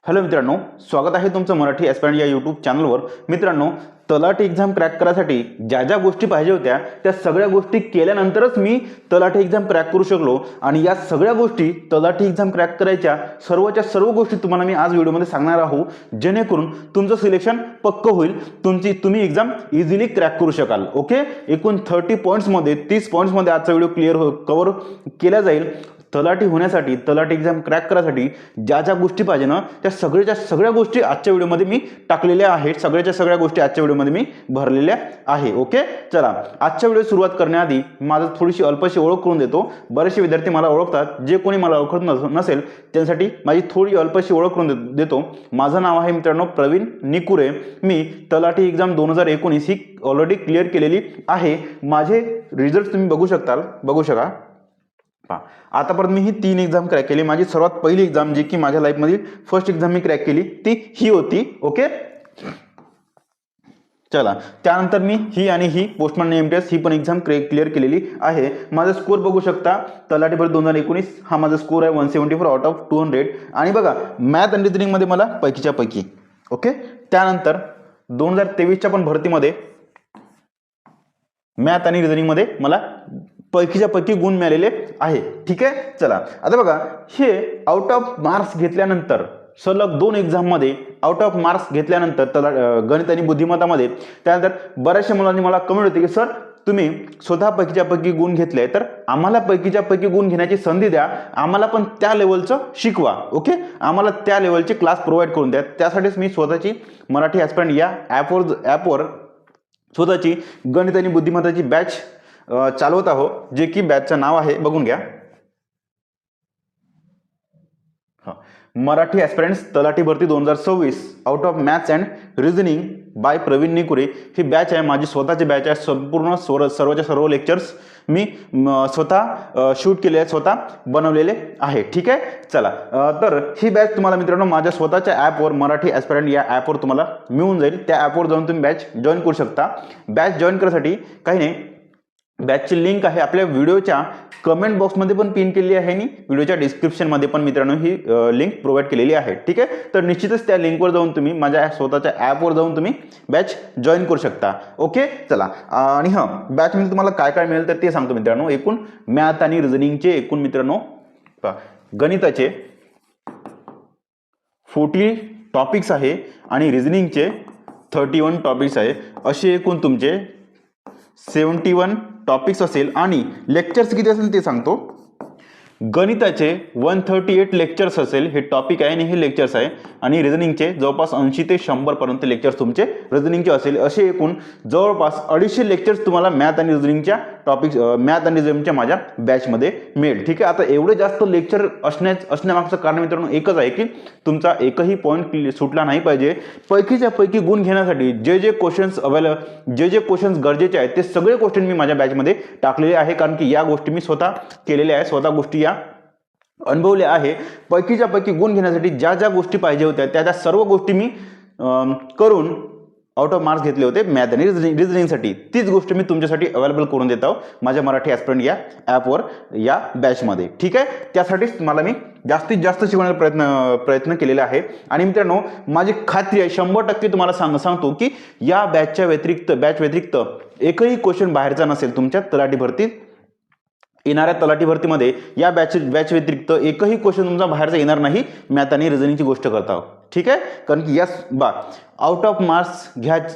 Hello मित्रांनो, स्वागत आहे तुमचं मराठी ॲस्पिरंट या यूट्यूब चॅनलवर। मित्रांनो, तलाठी एक्झाम क्रॅक करायसाठी ज्या ज्या गोष्टी पाहिजे होत्या त्या सगळ्या गोष्टी केल्यानंतरच मी तलाठी एक्झाम क्रॅक करू शकलो आणि या सगळ्या गोष्टी तलाठी एक्झाम क्रॅक करायच्या सर्वच्या सर्व गोष्टी तुम्हाला मी आज व्हिडिओमध्ये सांगणार आहोत, जेणेकरून तुमचं सिलेक्शन पक्क होईल, तुम्ही एक्झाम इझिली क्रॅक करू शकाल। ओके, एकूण 30 पॉईंट्समध्ये 30 पॉईंट्समध्ये आजचा व्हिडिओ क्लिअर कव्हर केला जाईल। तलाठी होण्यासाठी, तलाठी एक्झाम क्रॅक करायसाठी ज्या ज्या गोष्टी पाहिजे ना त्या सगळ्या गोष्टी आजच्या व्हिडिओमध्ये मी टाकलेल्या आहेत। सगळ्याच्या सगळ्या गोष्टी आजच्या व्हिडिओमध्ये मी भरलेल्या आहे। ओके, चला आजच्या व्हिडिओ सुरुवात करण्याआधी माझं थोडीशी अल्पशी ओळख करून देतो। बरेचसे विद्यार्थी मला ओळखतात, जे कोणी मला ओळखत नसेल त्यांसाठी माझी थोडी अल्पशी ओळख करून देतो। माझं नाव आहे मित्रांनो प्रवीण निकुरे। मी तलाठी एक्झाम 2019 ही ऑलरेडी क्लिअर केलेली आहे। माझे रिझल्ट तुम्ही बघू शका। आतापर्यंत मी ही 3 एक्झाम क्रॅक केली। माझी सर्वात पहिली एक्झाम जी की माझ्या लाईफमधील फर्स्ट एक्झाम मी क्रॅक केली ती ही होती। ओके, चला त्यानंतर मी ही आणि ही पोस्टमॅन एमटीएस ही पण एक्झाम क्लिअर केलेली आहे। माझा स्कोर बघू शकता, तलाठी भरती 2019 हा माझा स्कोर आहे 174 आउट ऑफ 200। आणि बघा मॅथ आणि रिजनिंग मध्ये मला पैकीच्या पैकी। ओके, त्यानंतर 2023च्या पण भरतीमध्ये मॅथ आणि रिजनिंग मध्ये मला पैकीच्या पैकी गुण मिळालेले आहे। ठीक आहे, चला आता बघा, हे आउट ऑफ मार्क्स घेतल्यानंतर सलग 2 एक्झाम मध्ये आउट ऑफ मार्क्स घेतल्यानंतर गणित आणि बुद्धिमत्तामध्ये त्यानंतर बऱ्याचशा मुलांनी मला कमेंट होती की सर तुम्ही स्वतः पैकीच्या पैकी गुण घेतले तर आम्हाला पैकीच्या पैकी गुण घेण्याची संधी द्या, आम्हाला पण त्या लेवलचं शिकवा। ओके, आम्हाला त्या लेवलचे क्लास प्रोव्हाइड करून द्या। त्यासाठीच मी स्वतःची मराठी ॲस्पिरंट या ॲपवर स्वतःची गणित आणि बुद्धिमत्ताची बॅच चालवत आहो, जे की बॅचचं नाव आहे, बघून घ्या, Marathi aspirants Talathi Bharti 2026 out of maths and reasoning by Pravin Nikure. ही बॅच आहे, माझी स्वतःची बॅच आहे। संपूर्ण सर्वच्या सर्व लेक्चर्स मी स्वतः शूट केले आहेत, स्वतः बनवलेले आहे। ठीक आहे, चला तर ही बॅच तुम्हाला मित्रांनो माझ्या स्वतःच्या ॲपवर मराठी ॲस्पिरंट या ॲपवर तुम्हाला मिळून जाईल। त्या ॲपवर जाऊन तुम्ही बॅच जॉईन करू शकता। बॅच जॉईन करण्यासाठी काही नाही, बॅचची लिंक आहे आपल्या व्हिडिओच्या कमेंट बॉक्समध्ये पण पिन केलेली आहे आणि व्हिडिओच्या डिस्क्रिप्शनमध्ये पण मित्रांनो ही लिंक प्रोव्हाइड केलेली आहे। ठीक आहे, तर निश्चितच त्या लिंकवर जाऊन तुम्ही माझ्या स्वतःच्या ॲपवर जाऊन तुम्ही बॅच जॉईन करू शकता। ओके, चला आणि बॅचमध्ये तुम्हाला काय काय मिळेल तर ते सांगतो मित्रांनो। एकूण मॅथ आणि रिजनिंगचे एकूण मित्रांनो गणिताचे 40 टॉपिक्स आहे आणि रिजनिंगचे 31 टॉपिक्स आहे। असे एकूण तुमचे 71 टॉपिक्स असेल आणि लेक्चर्स किती असेल ते सांगतो। गणिताचे 138 लेक्चर्स असेल, हे टॉपिक आहे आणि हे लेक्चर्स आहे। आणि रिजनिंगचे जवळपास 80 ते 100 पर्यंत लेक्चर्स तुमचे रिजनिंगचे असेल। असे एकूण जवळपास 250 लेक्चर्स तुम्हाला मॅथ आणि रिजनिंगच्या मॅथ आणि रिजनिंगच्या माझ्या बॅचमध्ये मिळेल। ठीक आहे, आता एवढे जास्त लेक्चर असण्यामागचं कारण मित्रांनो एकच आहे की तुमचा एकही पॉईंट सुटला नाही पाहिजे। पैकीच्या पैकी गुण घेण्यासाठी जे जे क्वेश्चन्स गरजेचे आहेत ते सगळे क्वेश्चन मी माझ्या बॅचमध्ये टाकलेले आहे, कारण की या गोष्टी मी स्वतः केलेल्या आहे, स्वतः गोष्टी या अनुभवल्या आहे। पैकीच्या पैकी गुण घेण्यासाठी ज्या ज्या गोष्टी पाहिजे होत्या त्या सर्व गोष्टी मी करून आउट ऑफ मार्क्स घेतले होते मॅथ आणि रिजनिंगसाठी। तीच गोष्ट मी तुमच्यासाठी अवेलेबल करून देत आहोत माझ्या मराठी ॲस्पिरंट या ॲपवर या बॅचमध्ये। ठीक आहे, त्यासाठीच तुम्हाला मी जास्तीत जास्त शिकवण्याचा प्रयत्न केलेला आहे। आणि मित्रांनो माझी खात्री आहे 100% तुम्हाला सांगतो की या बॅच व्यतिरिक्त एकही क्वेश्चन बाहेरचा नसेल तुमच्या तलाठी भरतीत। येणाऱ्या तलाठी भरतीमध्ये या बॅच व्यतिरिक्त एकही क्वेश्चन तुमचा बाहेरचा येणार नाही मॅथ आणि रिजनिंगची गोष्ट करता आहोत। ठीक आहे, कारण की या आउट ऑफ मार्क्स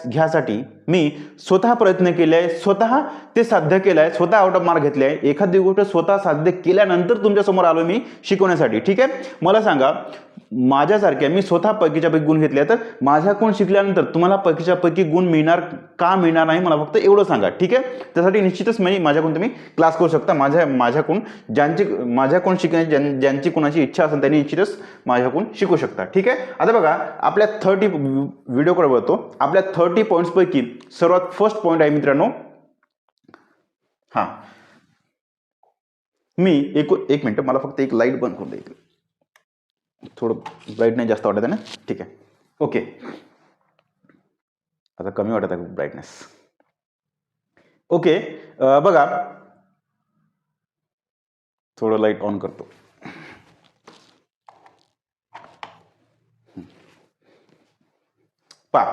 घ्यासाठी मी स्वतः प्रयत्न केले आहे, स्वतः ते साध्य केलं आहे, स्वतः आउट ऑफ मार्क घेतले आहे। एखादी गोष्ट स्वतः साध्य केल्यानंतर तुमच्या समोर आलो मी शिकवण्यासाठी। ठीक आहे, मला सांगा माझ्यासारख्या मी स्वतः पैकीच्या पैकी गुण घेतले तर माझ्याकडून शिकल्यानंतर तुम्हाला पैकीच्या पैकी गुण मिळणार का मिळणार नाही, मला फक्त एवढं सांगा। ठीक आहे, त्यासाठी निश्चितच माझ्याकडून तुम्ही क्लास करू शकता। माझ्याकडून शिकण्याची ज्यांची कोणाची इच्छा असेल त्यांनी निश्चितच माझ्याकडून शिकू शकता। ठीक आहे, आता बघा आपल्या 30 व्हिडिओकडे वळतो। आपल्या 30 पॉईंट्स पैकी सर्वात फर्स्ट पॉईंट आहे मित्रांनो, मी एक मिनिट, मला फक्त एक लाईट बंद करून द्या, थोडं ब्राईटनेस जास्त वाटत आहे ना। ठीक आहे, ओके, आता कमी वाटत आहे ब्राईटनेस। ओके, बघा थोडं लाईट ऑन करतो। पहा,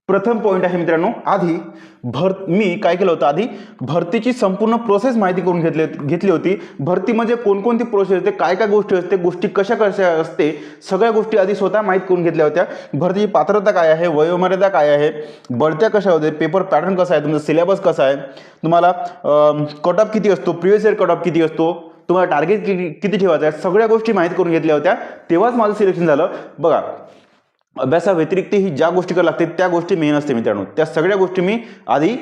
प्रथम पॉईंट आहे मित्रांनो, आधी मी काय केलं होतं, आधी भरतीची संपूर्ण प्रोसेस माहिती करून घेतली होती. भरती म्हणजे कोणकोणती प्रोसेस असते, काय काय गोष्टी असते, गोष्टी कशा कशा असते, सगळ्या गोष्टी आधी स्वतः माहीत करून घेतल्या होत्या. भरतीची पात्रता काय आहे, वयोमर्यादा काय आहे, बढत्या कशा होते, पेपर पॅटर्न कसा आहे, तुमचा सिलेबस कसा आहे, तुम्हाला कट ऑफ किती असतो, प्रिव्हियस इयर कट ऑफ किती असतो, तुम्हाला टार्गेट किती ठेवायचं आहे, सगळ्या गोष्टी माहीत करून घेतल्या होत्या. तेव्हाच माझं सिलेक्शन झालं. बघा, अभ्यासाव्यतिरिक्त ही ज्या गोष्टी करायला लागते त्या गोष्टी मेन असते मित्रांनो. त्या सगळ्या गोष्टी मी आधी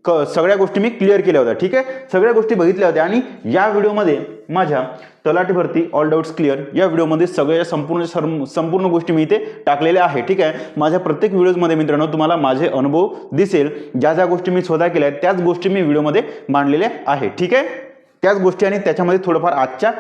सगळ्या गोष्टी मी क्लिअर केल्या होत्या. ठीक आहे, सगळ्या गोष्टी बघितल्या होत्या. आणि या व्हिडिओमध्ये माझ्या तलाठी भरती ऑल डाऊट्स क्लिअर या व्हिडिओमध्ये सगळ्या संपूर्ण गोष्टी मी इथे टाकलेल्या आहे. ठीक आहे, माझ्या प्रत्येक व्हिडिओमध्ये मित्रांनो तुम्हाला माझे अनुभव दिसेल. ज्या ज्या गोष्टी मी स्वतः केल्या आहेत त्याच गोष्टी मी व्हिडिओमध्ये मांडलेल्या आहे. ठीक आहे, त्याच गोष्टी आणि त्याच्यामध्ये थोडंफार आजच्या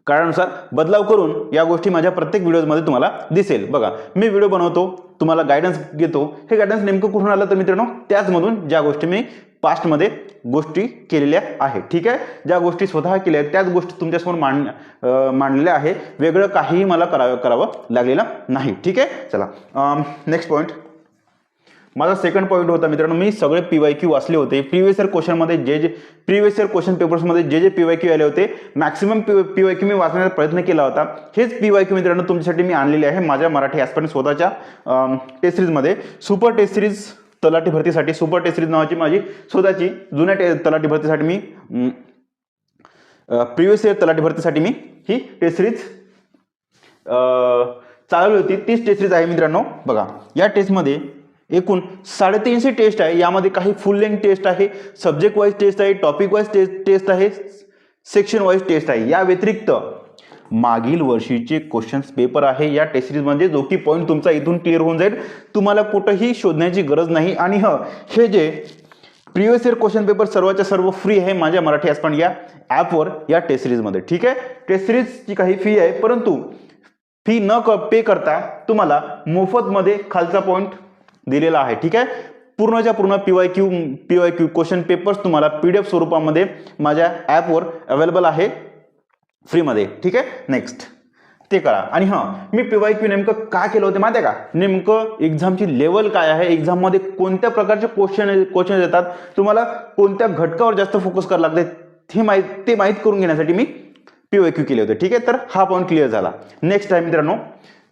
काळानुसार बदलाव करून या गोष्टी माझ्या प्रत्येक व्हिडिओमध्ये तुम्हाला दिसेल. बघा, मी व्हिडिओ बनवतो, तुम्हाला गायडन्स घेतो. हे गायडन्स नेमकं कुठून आलं तर मित्रांनो त्याचमधून ज्या गोष्टी मी पास्टमध्ये गोष्टी केलेल्या आहेत. ठीक आहे, ज्या गोष्टी स्वतः केल्या आहेत त्याच गोष्टी तुमच्यासमोर मांडलेल्या आहे. वेगळं काहीही मला करावं लागलेलं नाही. ठीक आहे, चला नेक्स्ट पॉईंट. माझा सेकंड पॉईंट होता मित्रांनो, मी सगळे PYQ वाचले होते. प्रिव्हियस इयर क्वेश्चनमध्ये प्रिव्हियस इयर क्वेश्चन पेपर्समध्ये जे PYQ आले होते मॅक्सिमम PYQ मी वाचण्याचा प्रयत्न केला होता. हेच PYQ मित्रांनो तुमच्यासाठी मी आणलेले आहे माझ्या मराठी ॲस्पिरंट स्वतःच्या टेस्ट सिरीजमध्ये. सुपर टेस्ट सिरीज तलाठी भरतीसाठी सुपर टेस्ट सिरीज नावाची माझी स्वतःची जुन्या तलाठी भरतीसाठी मी प्रिव्हियस इयर तलाठी भरतीसाठी मी ही टेस्ट सिरीज चालवली होती. तीच टेस्ट सिरीज आहे मित्रांनो. बघा, या टेस्टमध्ये एकूण 350 टेस्ट आहे. यामध्ये काही फुल लेंथ टेस्ट आहे, सब्जेक्ट वाईज टेस्ट आहे, टॉपिक वाईज टेस्ट आहे, सेक्शन वाईज टेस्ट आहे. या व्यतिरिक्त मागील वर्षीचे क्वेश्चन्स पेपर आहे या टेस्ट सिरीजमध्ये, जो की पॉईंट तुमचा इथून क्लिअर होऊन जाईल. तुम्हाला कुठंही शोधण्याची गरज नाही. आणि हे जे प्रिव्हियस इयर क्वेश्चन पेपर सर्वच्या सर्व फ्री आहे माझ्या मराठी ॲस्पिरंट या ॲपवर या टेस्ट सिरीजमध्ये. ठीक आहे, टेस्ट सिरीजची काही फी आहे, परंतु फी न पे करता तुम्हाला मोफतमध्ये खालचा पॉईंट दिलेला आहे. ठीक आहे, पूर्णच्या पूर्ण PYQ क्वेश्चन पेपर्स तुम्हाला PDF स्वरूपामध्ये माझ्या ॲपवर अवेलेबल आहे फ्रीमध्ये. ठीक आहे, नेक्स्ट ते करा. आणि मी PYQ नेमकं का केलं होतं माहिती आहे का, नेमकं एक्झामची लेवल काय आहे, एक्झाममध्ये कोणत्या प्रकारचे क्वेश्चन येतात, तुम्हाला कोणत्या घटकावर जास्त फोकस करावं लागते ते माहीत करून घेण्यासाठी मी PYQ केले होते. ठीक आहे, तर हा पॉईंट क्लिअर झाला. नेक्स्ट आहे मित्रांनो,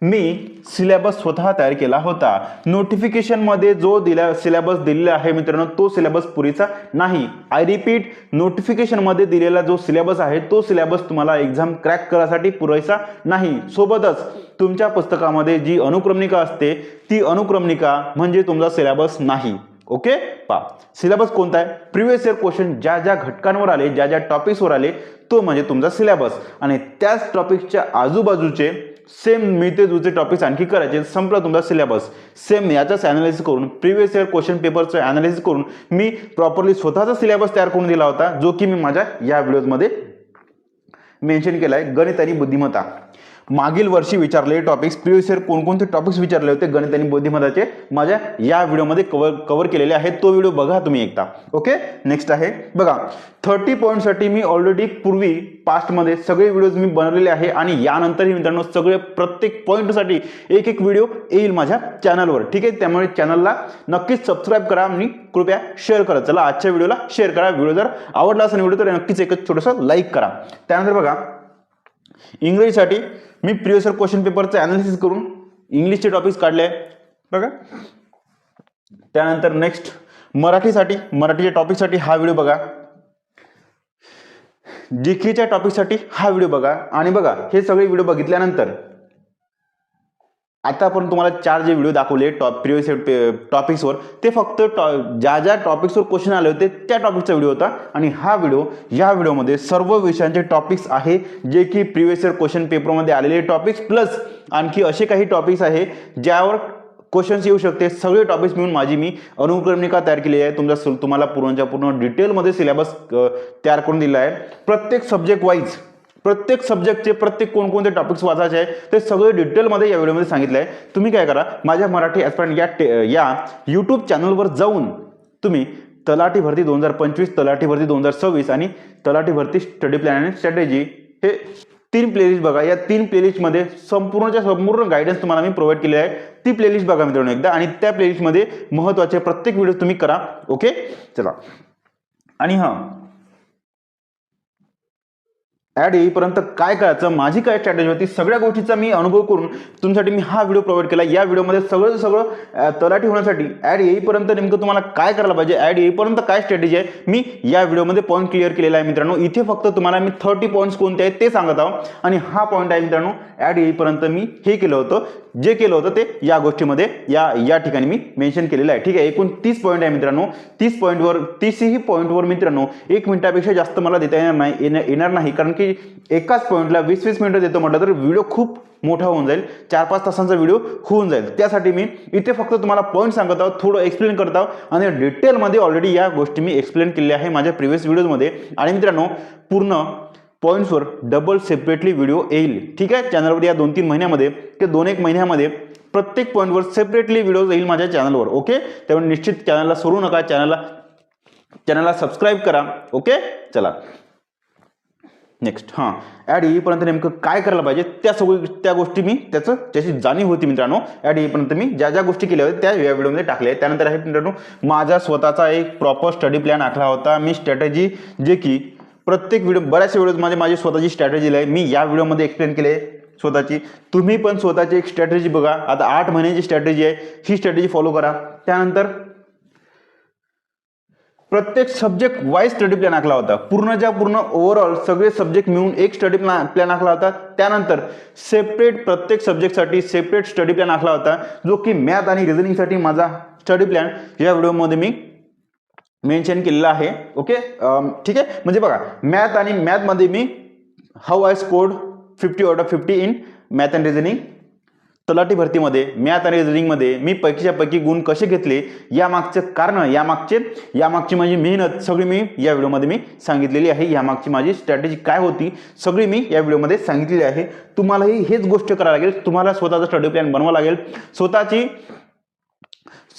मी सिलेबस स्वतः तयार केला होता. नोटिफिकेशनमध्ये जो सिलेबस दिलेला आहे मित्रांनो तो सिलेबस पुरेसा नाही. आय रिपीट, नोटिफिकेशनमध्ये दिलेला जो सिलेबस आहे तो सिलेबस तुम्हाला एक्झाम क्रॅक करायसाठी पुरेसा नाही. सोबतच तुमच्या पुस्तकामध्ये जी अनुक्रमणिका असते ती अनुक्रमणिका म्हणजे तुमचा सिलेबस नाही. ओके, पहा, सिलेबस कोणता आहे, प्रिव्हियस इयर क्वेश्चन ज्या ज्या घटकांवर आले, ज्या ज्या टॉपिक्सवर आले तो म्हणजे तुमचा सिलेबस. आणि त्याच टॉपिकच्या आजूबाजूचे सेम मिळते जुळते टॉपिक्स आणखी करायचे, संपला तुमचा सिलेबस. सेम याचाच ॲनालिसिस करून प्रिव्हियस इयर क्वेश्चन पेपरचं ॲनालिसिस करून मी प्रॉपरली स्वतःचा सिलेबस तयार करून दिला होता, जो की मी माझ्या या व्हिडिओमध्ये मेन्शन केला आहे. गणित आणि बुद्धिमत्ता, मागील वर्षी विचारलेले टॉपिक्स, प्रिव्हियस इयर कोणकोणते टॉपिक्स विचारले होते गणित आणि बुद्धिमत्ताचे माझ्या या व्हिडिओमध्ये कव्हर केलेले आहेत. तो व्हिडिओ बघा तुम्ही एकदा. ओके, नेक्स्ट आहे बघा, 30 पॉईंटसाठी मी ऑलरेडी पूर्वी पास्टमध्ये सगळे व्हिडिओज मी बनवलेले आहे. आणि यानंतरही मित्रांनो सगळे प्रत्येक पॉईंटसाठी एक व्हिडिओ येईल माझ्या चॅनलवर. ठीक आहे, त्यामुळे चॅनलला नक्कीच सबस्क्राईब करा आणि कृपया शेअर करा. चला आजच्या व्हिडिओला शेअर करा. व्हिडिओ जर आवडला असेल व्हिडिओ तर नक्कीच एक छोटंसं लाईक करा. त्यानंतर बघा, इंग्रजीसाठी मी प्रिव्हियस इयर क्वेश्चन पेपरचं ॲनालिसिस करून इंग्लिशचे टॉपिक्स काढले आहे बघा. त्यानंतर नेक्स्ट मराठीच्या टॉपिकसाठी हा व्हिडिओ बघा. जीकेच्या टॉपिकसाठी हा व्हिडिओ बघा. आणि बघा, हे सगळे व्हिडिओ बघितल्यानंतर आतापर्यंत तुम्हाला 4 जे व्हिडिओ दाखवले प्रिव्हियस इयर टॉपिक्सवर ते फक्त ज्या ज्या टॉपिक्सवर क्वेश्चन आले होते त्या टॉपिकचा व्हिडिओ होता. आणि या व्हिडिओमध्ये सर्व विषयांचे टॉपिक्स आहे जे की प्रिव्हियस इयर क्वेश्चन पेपरमध्ये आलेले टॉपिक्स प्लस आणखी असे काही टॉपिक्स आहे ज्यावर क्वेश्चन्स येऊ शकते. सगळे टॉपिक्स मिळून मी अनुक्रमणिका तयार केली आहे. तुम्हाला पूर्णच्या पूर्ण डिटेलमध्ये सिलेबस तयार करून दिला आहे. प्रत्येक सब्जेक्ट वाईज प्रत्येक सब्जेक्टचे कोणकोणते टॉपिक्स वाचायचे आहे ते सगळे डिटेलमध्ये या व्हिडिओमध्ये सांगितलं आहे. तुम्ही काय करा, माझ्या मराठी ॲस्पिरंट या यूट्यूब चॅनलवर जाऊन तुम्ही तलाठी भरती 2025, तलाठी भरती 2026 आणि तलाठी भरती स्टडी प्लॅन आणि स्ट्रॅटेजी हे 3 प्लेलिस्ट बघा, या 3 प्लेलिस्टमध्ये संपूर्ण गायडन्स तुम्हाला मी प्रोव्हाइड केली आहे. ती प्लेलिस्ट बघा मित्रांनो एकदा, आणि त्या प्लेलिस्टमध्ये महत्त्वाचे प्रत्येक व्हिडिओ तुम्ही करा. ओके चला. आणि हां, ॲड येईपर्यंत काय करायचं, माझी काय स्ट्रॅटेजी होती, सगळ्या गोष्टीचा मी अनुभव करून तुमच्यासाठी मी हा व्हिडिओ प्रोव्हाइड केला. या व्हिडिओमध्ये सगळं तलाठी होण्यासाठी ॲड येईपर्यंत नेमकं तुम्हाला काय करायला पाहिजे, ॲड येईपर्यंत काय स्ट्रॅटेजी आहे, मी या व्हिडिओमध्ये पॉईंट क्लिअर केलेला आहे मित्रांनो. इथे फक्त तुम्हाला मी 30 पॉईंट्स कोणते आहेत ते सांगत आहो, आणि हा पॉईंट आहे मित्रांनो, ॲड येईपर्यंत मी हे केलं होतं, जे केलं होतं ते या गोष्टीमध्ये या ठिकाणी मी मेन्शन केलेलं आहे. ठीक आहे, एकूण 30 पॉईंट आहे मित्रांनो. 30 पॉईंटवर मित्रांनो 1 मिनिटापेक्षा जास्त मला देता येणार नाही, कारण की एकाच पॉईंटला 20-20 मिनिटं देतो म्हटलं तर व्हिडिओ खूप मोठा होऊन जाईल, 4-5 तासांचा व्हिडिओ होऊन जाईल. त्यासाठी मी इथे फक्त तुम्हाला पॉईंट सांगत आहोत, थोडं एक्सप्लेन करत आहोत, आणि डिटेलमध्ये ऑलरेडी या गोष्टी मी एक्सप्लेन केलेल्या आहे माझ्या प्रिव्हियस व्हिडिओमध्ये. आणि मित्रांनो पूर्ण पॉईंट्सवर डबल सेपरेटली व्हिडिओ येईल. ठीक आहे, चॅनलवर या 2-3 महिन्यामध्ये ते 2-1 महिन्यामध्ये प्रत्येक पॉईंटवर सेपरेटली व्हिडिओ येईल माझ्या चॅनलवर. ओके, त्यामुळे निश्चित चॅनलला सोडू नका, चॅनलला सबस्क्राईब करा. ओके चला नेक्स्ट. हां, ॲड येईपर्यंत नेमकं काय करायला पाहिजे त्या गोष्टी मी त्याची जाणीव होती मित्रांनो. ॲड येईपर्यंत मी ज्या गोष्टी केल्या होत्या त्या या व्हिडिओमध्ये टाकल्या आहेत. त्यानंतर आहे मित्रांनो माझा स्वतःचा एक प्रॉपर स्टडी प्लॅन आखला होता मी, स्ट्रॅटेजी, जे की प्रत्येक बऱ्याचशा व्हिडिओमध्ये माझी स्वतःची स्ट्रॅटेजी आहे, मी या व्हिडिओमध्ये एक्सप्लेन केले स्वतःची. तुम्ही पण स्वतःची एक स्ट्रॅटेजी बघा. आता 8 महिन्याची स्ट्रॅटेजी आहे, ही स्ट्रॅटेजी फॉलो करा. त्यानंतर प्रत्येक सब्जेक्ट वाईज स्टडी प्लॅन आखला होता, पूर्ण ओव्हरऑल सगळे सब्जेक्ट मिळून एक स्टडी प्लॅन आखला होता. त्यानंतर प्रत्येक सब्जेक्टसाठी सेपरेट स्टडी प्लॅन आखला होता, जो की मॅथ आणि रिझनिंगसाठी माझा स्टडी प्लॅन या व्हिडिओमध्ये मी मेन्शन केलेला आहे. ओके ठीक आहे, म्हणजे बघा मॅथमध्ये मी how I scored 50 out of 50 in math and reasoning. Talathi भरतीमध्ये मॅथ आणि रिझनिंगमध्ये मी पैकीच्या पैकी गुण कसे घेतले, यामागचे कारण, यामागची माझी मेहनत सगळी मी या व्हिडिओमध्ये मी सांगितलेली आहे. यामागची माझी स्ट्रॅटेजी काय होती सगळी मी या व्हिडिओमध्ये सांगितलेली आहे. तुम्हालाही हेच गोष्ट करायला लागेल, तुम्हाला स्वतःचा स्टडी प्लॅन बनवावा लागेल, स्वतःची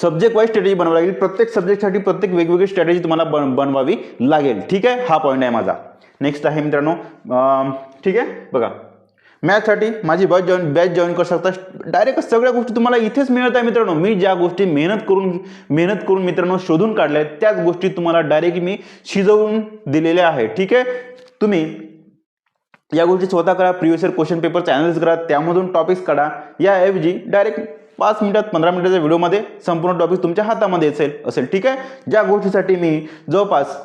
सब्जेक्ट वाईज स्ट्रॅटेजी बनवावी लागेल. प्रत्येक सब्जेक्टसाठी प्रत्येक वेगवेगळी स्ट्रॅटेजी तुम्हाला बनवावी लागेल. ठीक आहे, हा पॉईंट आहे माझा. नेक्स्ट आहे मित्रांनो, ठीक आहे बघा, मॅथसाठी माझी बॅच जॉईन करू शकता. डायरेक्ट सगळ्या गोष्टी तुम्हाला इथेच मिळत आहे मित्रांनो. मी ज्या गोष्टी मेहनत करून मित्रांनो शोधून काढल्या आहेत, त्याच गोष्टी तुम्हाला डायरेक्ट मी शिजवून दिलेल्या आहे. ठीक आहे, तुम्ही या गोष्टी स्वतः करा, प्रिव्हियस इयर क्वेश्चन पेपरचा ॲनालिसिस करा, त्यामधून टॉपिक्स काढा. याऐवजी डायरेक्ट 5 मिनिटात 15 मिनिटाच्या व्हिडिओमध्ये संपूर्ण टॉपिक तुमच्या हातामध्ये असेल. ठीक आहे, ज्या गोष्टीसाठी मी जवळपास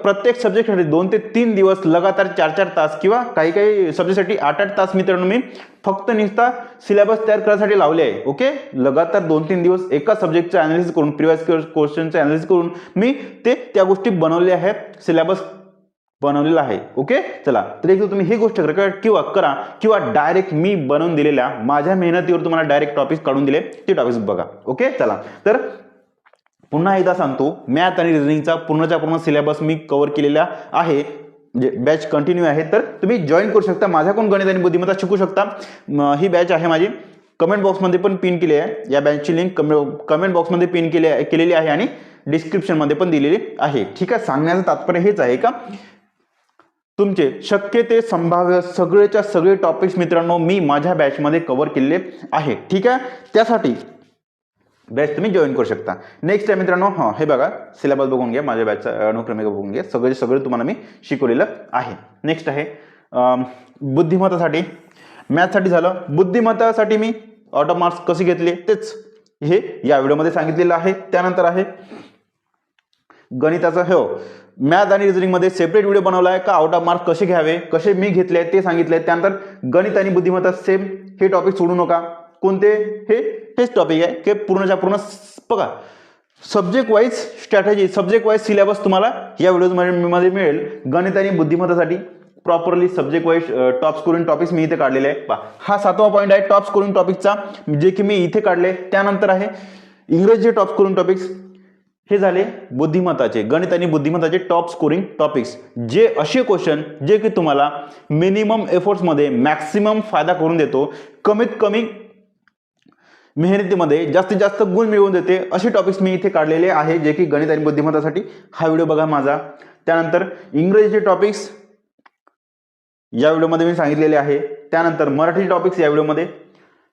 प्रत्येक सब्जेक्टसाठी 2 ते 3 दिवस लगातार 4-4 तास, किंवा काही सब्जेक्टसाठी 8-8 तास मित्रांनो मी फक्त नुसता सिलेबस तयार करण्यासाठी लावले आहे. ओके, लगातार 2-3 दिवस एका सब्जेक्टचं ॲनालिसिस करून, प्रिव्हियस इयर क्वेश्चनचं ॲनालिसिस करून मी त्या गोष्टी बनवल्या आहेत, सिलेबस बनवलेला आहे. ओके चला, तर एकदा तुम्ही ही गोष्ट करा किंवा डायरेक्ट मी बनवून दिलेल्या माझ्या मेहनतीवर तुम्हाला डायरेक्ट टॉपिक्स काढून दिले, ते टॉपिक्स बघा. ओके चला, तर पुन्हा एकदा सांगतो, मॅथ आणि रिझनिंगचा पूर्ण सिलेबस मी कव्हर केलेला आहे, म्हणजे बॅच कंटिन्यू आहे. तर तुम्ही जॉईन करू शकता, माझ्याकडून गणित आणि बुद्धिमत्ता शिकू शकता. ही बॅच आहे माझी, कमेंट बॉक्समध्ये पण पिन केली आहे. या बॅचची लिंक कमेंट बॉक्समध्ये पिन केलेली आहे आणि डिस्क्रिप्शनमध्ये पण दिलेली आहे. ठीक आहे, सांगण्याचं तात्पर्य हेच आहे का तुमचे शक्य ते संभाव्य सगळेच्या सगळे टॉपिक्स मित्रांनो मी माझ्या बॅचमध्ये कव्हर केलेले आहे. ठीक आहे, त्यासाठी बॅच तुम्ही जॉईन करू शकता. नेक्स्ट आहे मित्रांनो, हे बघा सिलेबस बघून घ्या, माझ्या बॅचचा अनुक्रमिका बघून घ्या, सगळे तुम्हाला मी शिकवलेलं आहे. नेक्स्ट आहे बुद्धिमत्तासाठी. मॅथसाठी झालं, बुद्धिमत्तासाठी मी आउट ऑफ मार्क्स कसे घेतले तेच हे या व्हिडिओमध्ये सांगितलेलं आहे. त्यानंतर आहे गणिताचं, मॅथ आणि रिझनिंगमध्ये सेपरेट व्हिडिओ बनवला आहे का, आउट ऑफ मार्क्स कसे घ्यावे, कसे मी घेतले ते सांगितले. त्यानंतर गणित आणि बुद्धिमत्ता सेम, हे टॉपिक सोडू नका. कोणते, हेच टॉपिक आहे की पूर्ण बघा, subject wise strategy, subject wise syllabus तुम्हाला या व्हिडिओमध्ये मिळेल. गणित आणि बुद्धिमत्तासाठी properly subject wise top scoring topics मी इथे काढलेले आहे. हा 7वा पॉईंट आहे टॉप स्कोरिंग टॉपिकचा, जे की मी इथे काढले. त्यानंतर आहे इंग्रजी टॉप स्कोरिंग टॉपिक्स. हे झाले बुद्धिमत्ताचे, गणित आणि बुद्धिमत्ताचे टॉप स्कोरिंग टॉपिक्स, जे असे क्वेश्चन जे की तुम्हाला मिनिमम एफर्ट्समध्ये मॅक्सिमम फायदा करून देतो, कमीत कमी मेहनतीमध्ये जास्तीत जास्त गुण मिळवून देते, असे टॉपिक्स मी इथे काढलेले आहे, जे की गणित आणि बुद्धिमत्तासाठी. हा व्हिडिओ बघा माझा. त्यानंतर इंग्रजीचे टॉपिक्स या व्हिडिओमध्ये मी सांगितलेले आहे. त्यानंतर मराठी टॉपिक्स या व्हिडिओमध्ये,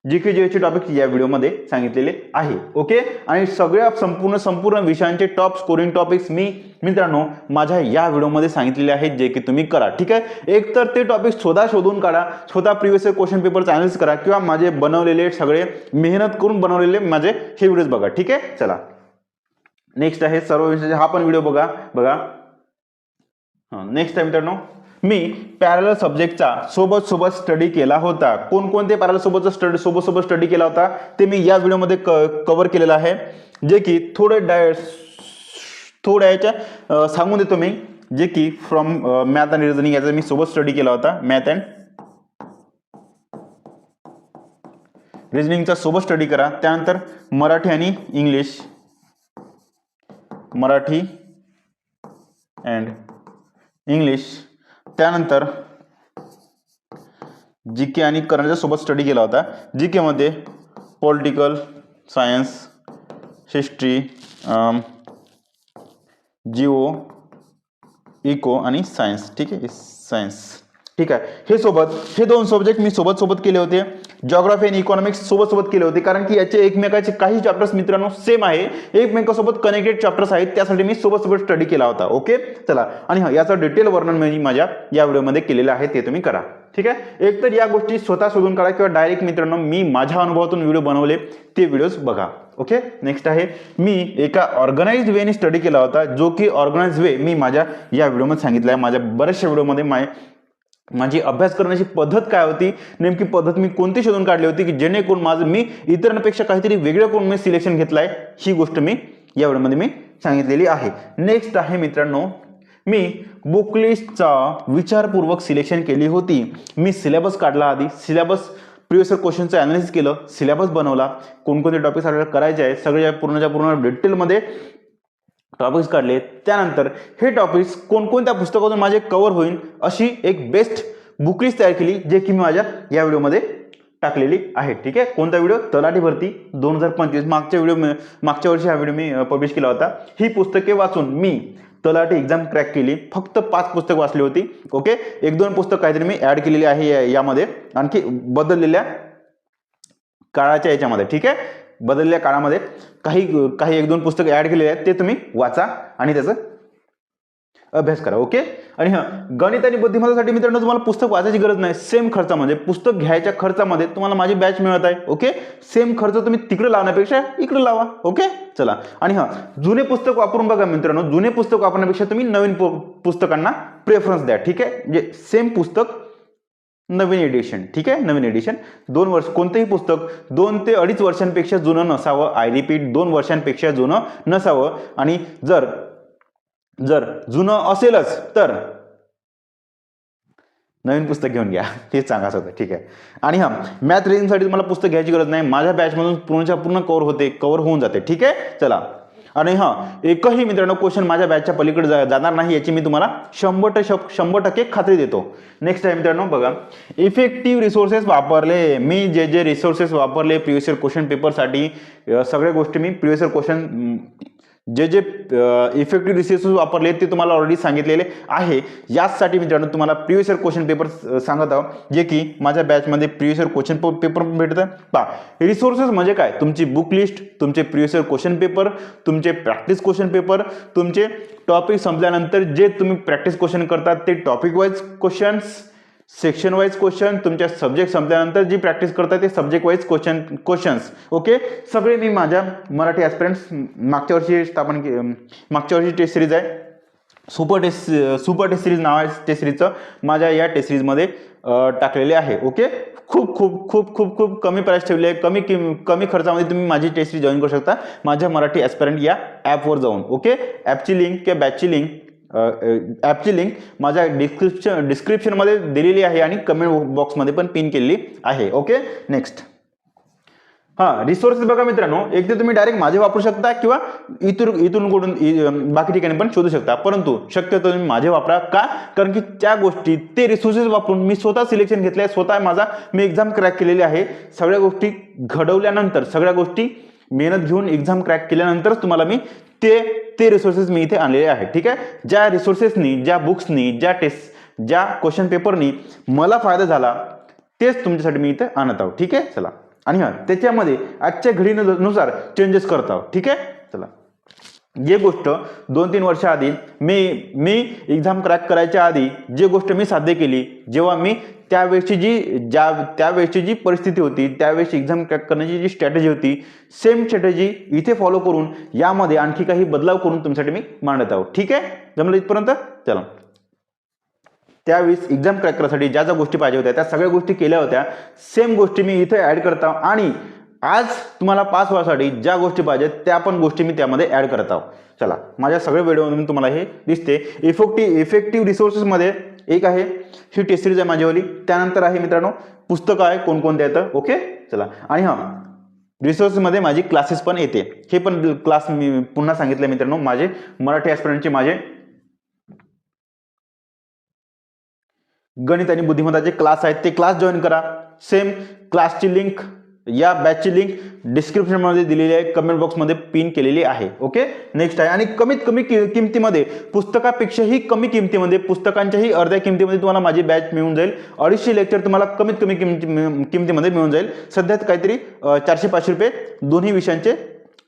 जीके जीएसचे टॉपिक्स या व्हिडिओमध्ये सांगितलेले आहे. ओके. आणि सगळ्या संपूर्ण विषयांचे टॉप स्कोरिंग टॉपिक्स मी मित्रांनो माझ्या या व्हिडिओमध्ये सांगितलेले आहेत, जे की तुम्ही करा. ठीक आहे. एक तर ते टॉपिक स्वतः शोधून काढा, स्वतः प्रिव्हियस इयर क्वेश्चन पेपरचं अनालिसिस करा, किंवा माझे बनवलेले सगळे मेहनत करून बनवलेले माझे हे व्हिडिओज बघा. ठीक आहे. चला नेक्स्ट आहे सर्व विषयाचे, हा पण व्हिडिओ बघा. नेक्स्ट आहे मित्रांनो, मी पॅरलल सब्जेक्टचा सोबत स्टडी केला होता. कोणकोणते पॅरलल सोबत स्टडी केला होता ते मी या व्हिडिओमध्ये कव्हर केलेलं आहे, जे की थोड्या याच्या सांगून देतो मी, जे की फ्रॉम मॅथ अँड रिझनिंग याचा मी सोबत स्टडी केला होता. मॅथ अँड रिझनिंगचा सोबत स्टडी करा. त्यानंतर मराठी आणि इंग्लिश, मराठी अँड इंग्लिश, त्यानंतर जीके आणि करंटच्या सोबत स्टडी केला होता. जीके मध्ये political science, history, geo, eco आणि सायन्स. ठीक आहे. सायन्स. ठीक आहे. हे दोन सब्जेक्ट मी सोबत केले होते. जिओग्राफी आणि इकॉनॉमिक्स सोबत केले होते, कारण की याचे एकमेकाचे काही चॅप्टर्स मित्रांनो सेम आहे, एकमेकांसोबत कनेक्टेड चॅप्टर्स आहेत, त्यासाठी मी सोबत स्टडी केला होता. ओके. चला. आणि याचं डिटेल वर्णन मी माझ्या या व्हिडिओमध्ये केलेलं आहे, ते तुम्ही करा. ठीक आहे. एक तर या गोष्टी स्वतः शोधून काढा, किंवा डायरेक्ट मित्रांनो मी माझ्या अनुभवातून व्हिडिओ बनवले ते व्हिडिओज बघा. ओके. नेक्स्ट आहे, मी एका ऑर्गनाइज्ड वेने स्टडी केला होता, जो की ऑर्गनाइज्ड वे मी माझ्या या व्हिडिओमध्ये सांगितलं आहे. माझ्या बऱ्याचशा व्हिडिओमध्ये माझी अभ्यास करण्याची पद्धत काय होती, नेमकी पद्धत मी कोणती शोधून काढली होती, की जेणेकरून मी इतरांपेक्षा काहीतरी वेगळं करून मी सिलेक्शन घेतलंय, ही गोष्ट मी या व्हिडिओमध्ये मी सांगितलेली आहे. नेक्स्ट आहे मित्रांनो, मी बुक लिस्टचा विचारपूर्वक सिलेक्शन केली होती. मी सिलेबस काढला, आधी सिलेबस प्रिव्हियस इयर क्वेश्चनचं अनालिसिस केलं, सिलेबस बनवला, कोणकोणते टॉपिक्स आपल्याला करायचे आहे सगळे पूर्ण डिटेलमध्ये टॉपिक्स काढले. त्यानंतर हे टॉपिक्स कोणकोणत्या पुस्तकातून माझे कव्हर होईल अशी एक बेस्ट बुक लिस्ट तयार केली, जे की मी माझ्या या व्हिडिओमध्ये टाकलेली आहे. ठीक आहे. कोणता व्हिडिओ? तलाठी भरती 2025. मागच्या वर्षी हा व्हिडिओ मी पब्लिश केला होता. ही पुस्तके वाचून मी तलाठी एक्झाम क्रॅक केली. फक्त 5 पुस्तकं वाचली होती. ओके. 1-2 पुस्तक काहीतरी मी ऍड केलेली आहे यामध्ये, आणखी बदललेल्या काळाच्या याच्यामध्ये. ठीक आहे. बदललेल्या काळामध्ये काही 1-2 पुस्तक ऍड केलेले आहेत, ते तुम्ही वाचा आणि त्याचा अभ्यास करा. ओके. आणि गणित आणि बुद्धिमत्तेसाठी मित्रांनो तुम्हाला पुस्तक वाचायची गरज नाही. सेम खर्चामध्ये, पुस्तक घ्यायच्या खर्चामध्ये तुम्हाला माझी बॅच मिळत आहे. ओके. सेम खर्च तुम्ही तिकडे लावण्यापेक्षा इकडे लावा. ओके. चला. आणि जुने पुस्तक वापरून बघा मित्रांनो, जुने पुस्तक वापरण्यापेक्षा तुम्ही नवीन पुस्तकांना प्रेफरन्स द्या. ठीक आहे. म्हणजे सेम पुस्तक नवीन एडिशन. ठीक आहे. नवीन एडिशन 2 वर्ष, कोणतेही पुस्तक 2 ते 2.5 वर्षांपेक्षा जुनं नसावं. आय रिपीट, 2 वर्षांपेक्षा जुनं नसावं. आणि जर जुनं असेलच तर नवीन पुस्तक घेऊन घ्या, ते सांगायचं होतं. ठीक आहे. आणि मॅथ रिझनिंगसाठी तुम्हाला पुस्तक घ्यायची गरज नाही, माझ्या बॅचमधून पूर्ण कव्हर होऊन जाते. ठीक आहे. चला. आणि एकही मित्रांनो क्वेश्चन माझ्या बॅचच्या पलीकडे जाणार नाही, याची मी तुम्हाला 100% खात्री देतो. नेक्स्ट आहे मित्रांनो, बघा, इफेक्टिव्ह रिसोर्सेस वापरले. मी जे रिसोर्सेस वापरले प्रिव्हियस इयर क्वेश्चन पेपरसाठी, सगळ्या गोष्टी मी प्रिव्हियस इयर क्वेश्चन जे इफेक्टिव्ह रिसोर्सेस वापरले ते तुम्हाला ऑलरेडी सांगितलेले आहे. याचसाठी मित्रांनो तुम्हाला प्रिव्हियस इयर क्वेश्चन पेपर सांगत आहोत, जे की माझ्या बॅचमध्ये प्रिव्हियस इयर क्वेश्चन पेपर भेटतं. पहा, रिसोर्सेस म्हणजे काय? तुमची बुक लिस्ट, तुमचे प्रिव्हियस इयर क्वेश्चन पेपर, तुमचे प्रॅक्टिस क्वेश्चन पेपर, तुमचे टॉपिक संपल्यानंतर जे तुम्ही प्रॅक्टिस क्वेश्चन करतात ते topic wise questions, section wise question, तुमच्या सब्जेक्ट संपल्यानंतर जी प्रॅक्टिस करतात ते सब्जेक्ट वाईज क्वेश्चन्स. ओके. सगळे मी माझ्या मराठी ॲस्पिरंट्स मागच्या वर्षी टेस्ट सिरीज आहे, सुपर टेस्ट सिरीज नाव आहे टेस्ट सिरीजचं, माझ्या या टेस्ट सिरीजमध्ये टाकलेले आहे. ओके. खूप कमी प्राइस ठेवली आहे. कमी खर्चामध्ये तुम्ही माझी टेस्ट सिरीज जॉईन करू शकता माझ्या मराठी ॲस्पिरंट या ॲपवर जाऊन. ओके. ॲपची लिंक किंवा बॅचची लिंक माझ्या डिस्क्रिप्शनमध्ये दिलेली आहे आणि कमेंट बॉक्समध्ये पण पिन केलेली आहे. ओके. नेक्स्ट, रिसोर्सेस बघा मित्रांनो, एक तर तुम्ही डायरेक्ट माझे वापरू शकता किंवा इथून बाकी ठिकाणी पण शोधू शकता, परंतु शक्यतो तुम्ही माझे वापरा. का? कारण की त्या गोष्टी, ते रिसोर्सेस वापरून मी स्वतः सिलेक्शन घेतलंय, स्वतः मी एक्झाम क्रॅक केलेली आहे. सगळ्या गोष्टी घडवल्यानंतर, सगळ्या गोष्टी मेहनत घेऊन एक्झाम क्रॅक केल्यानंतरच तुम्हाला मी ते रिसोर्सेस मी इथे आणलेले आहेत. ठीक आहे. ज्या रिसोर्सेसनी, ज्या बुक्सनी, ज्या ज्या क्वेश्चन पेपरनी मला फायदा झाला तेच तुमच्यासाठी मी इथे आणत आहोत. ठीक आहे, चला. आणि हां, त्याच्यामध्ये आजच्या घडीनुसार चेंजेस करत आहोत. ठीक आहे, चला. जे गोष्ट 2-3 वर्ष आधी मी एक्झाम क्रॅक करायच्या आधी जे गोष्ट मी साध्य केली, जेव्हा मी त्यावेळेची जी परिस्थिती होती, त्यावेळेस एक्झाम क्रॅक करण्याची जी स्ट्रॅटेजी होती, सेम स्ट्रॅटेजी इथे फॉलो करून यामध्ये आणखी काही बदलाव करून तुमच्यासाठी मी मांडत आहोत. ठीक आहे, जमलं इथपर्यंत? चला. त्यावेळेस एक्झाम क्रॅक करण्यासाठी ज्या ज्या गोष्टी पाहिजे होत्या त्या सगळ्या गोष्टी केल्या होत्या, सेम गोष्टी मी इथे ऍड करत आहोत. आणि आज तुम्हाला पास व्हायसाठी ज्या गोष्टी पाहिजेत त्या पण गोष्टी मी त्यामध्ये ऍड करत आहोत. चला, माझ्या सगळ्या व्हिडिओमधून तुम्हाला हे दिसते. इफेक्टिव्ह रिसोर्सेसमध्ये एक आहे ही टेस्ट सिरीज आहे माझीवाली, त्यानंतर आहे मित्रांनो पुस्तकं आहे कोणकोणते येतं. ओके, चला. आणि हां, रिसोर्समध्ये माझी क्लासेस पण येते. हे पण क्लास मी पुन्हा सांगितलं मित्रांनो, माझे मराठी ॲस्पिरंटचे माझे गणित आणि बुद्धिमत्ताचे क्लास आहेत, ते क्लास जॉईन करा. सेम क्लासची लिंक, या बॅचची लिंक डिस्क्रिप्शनमध्ये दिलेली आहे, कमेंट बॉक्समध्ये पिन केलेली आहे. ओके, नेक्स्ट आहे. आणि कमीत कमी किमतीमध्ये, पुस्तकापेक्षाही कमी किमतीमध्ये, पुस्तकांच्याही अर्ध्या किमतीमध्ये तुम्हाला माझी बॅच मिळून जाईल. 250 लेक्चर तुम्हाला कमीत कमी किमतीमध्ये मिळून जाईल. सध्या काहीतरी 400-500 रुपये दोन्ही विषयांचे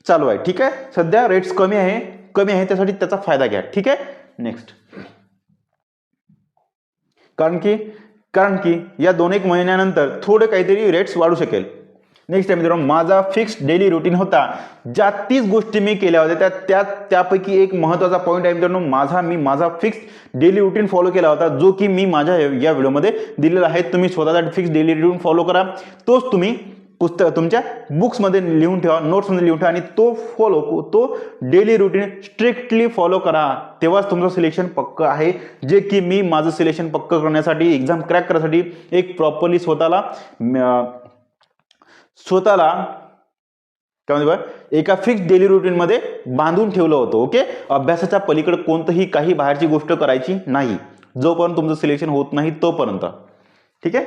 चालू आहे. ठीक आहे, सध्या रेट्स कमी आहे, त्यासाठी त्याचा फायदा घ्या. ठीक आहे, नेक्स्ट. कारण की या 2-1 महिन्यानंतर थोडे काहीतरी रेट्स वाढू शकेल. नेक्स्ट आहे मित्रांनो, माझा फिक्स्ड डेली रुटीन होता, ज्या 30 गोष्टी मी केल्या होत्या त्यापैकी एक महत्त्वाचा पॉईंट आहे मित्रांनो, माझा फिक्स्ड डेली रुटीन फॉलो केला होता, जो की मी माझ्या या व्हिडिओमध्ये दिलेला आहे. तुम्ही स्वतःचा फिक्स्ड डेली रुटीन फॉलो करा. तोच तुम्ही तुमच्या बुक्समध्ये लिहून ठेवा, नोट्समध्ये लिहून ठेवा, आणि तो डेली रुटीन स्ट्रिक्टली फॉलो करा. तेव्हाच तुमचं सिलेक्शन पक्क आहे. जे की मी माझं सिलेक्शन पक्क करण्यासाठी, एक्झाम क्रॅक करण्यासाठी एक प्रॉपरली स्वतःला काय म्हणते एका फिक्स डेली रुटीनमध्ये बांधून ठेवलं होतं. ओके, अभ्यासाच्या पलीकडे कोणतंही काही बाहेरची गोष्ट करायची नाही, जोपर्यंत तुमचं सिलेक्शन होत नाही तोपर्यंत. ठीक आहे.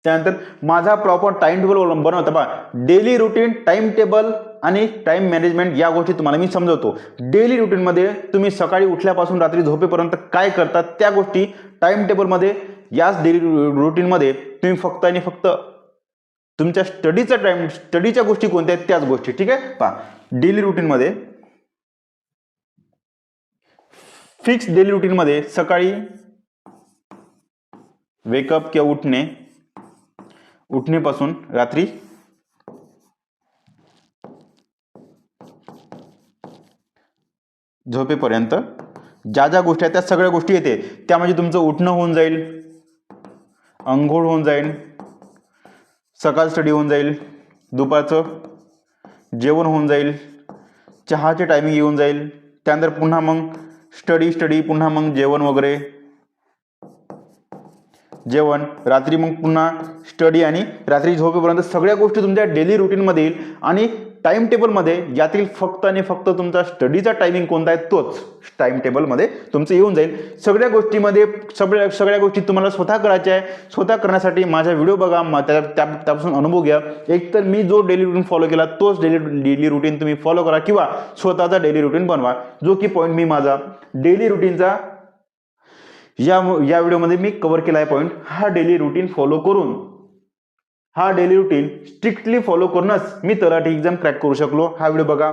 त्यानंतर माझा प्रॉपर टाइम टेबल बनवता पहा. डेली रुटीन, टाइम टेबल आणि टाइम मॅनेजमेंट या गोष्टी तुम्हाला मी समजवतो. डेली रुटीनमध्ये तुम्ही सकाळी उठल्यापासून रात्री झोपेपर्यंत काय करतात त्या गोष्टी टाइम टेबलमध्ये, याच डेली रुटीनमध्ये तुम्ही फक्त आणि फक्त तुमच्या स्टडीच्या गोष्टी कोणत्या आहेत त्याच गोष्टी. ठीक आहे, पहा. डेली रुटीनमध्ये, फिक्स डेली रुटीनमध्ये सकाळी वेकअप किंवा उठणेपासून रात्री झोपेपर्यंत ज्या ज्या गोष्टी आहेत त्या सगळ्या गोष्टी येते. त्यामध्ये तुमचं उठणं होऊन जाईल, अंघोळ होऊन जाईल, सकाळ स्टडी होऊन जाईल, दुपारचं जेवण होऊन जाईल, चहाचे टायमिंग येऊन जाईल, त्यानंतर पुन्हा मग स्टडी, पुन्हा मग जेवण वगैरे, जेवण, रात्री मग पुन्हा स्टडी आणि रात्री झोपेपर्यंत सगळ्या गोष्टी तुमच्या डेली रुटीनमध्ये येईल. आणि टाइम टेबलमध्ये यातील फक्त आणि फक्त तुमचा स्टडीचा टायमिंग कोणता आहे तोच टाइम टेबलमध्ये तुमचं येऊन जाईल. सगळ्या गोष्टी तुम्हाला स्वतः करायच्या आहे. स्वतः करण्यासाठी माझा व्हिडिओ बघा, त्यापासून अनुभव घ्या. एक तर मी जो डेली रुटीन फॉलो केला तोच डेली रुटीन तुम्ही फॉलो करा, किंवा स्वतःचा डेली रुटीन बनवा, जो की पॉईंट मी माझा डेली रुटीनचा या व्हिडिओमध्ये मी कव्हर केला आहे पॉईंट. हा डेली रुटीन स्ट्रिक्टली फॉलो करूनच मी तलाठी एक्झाम क्रॅक करू शकलो. हा व्हिडिओ बघा,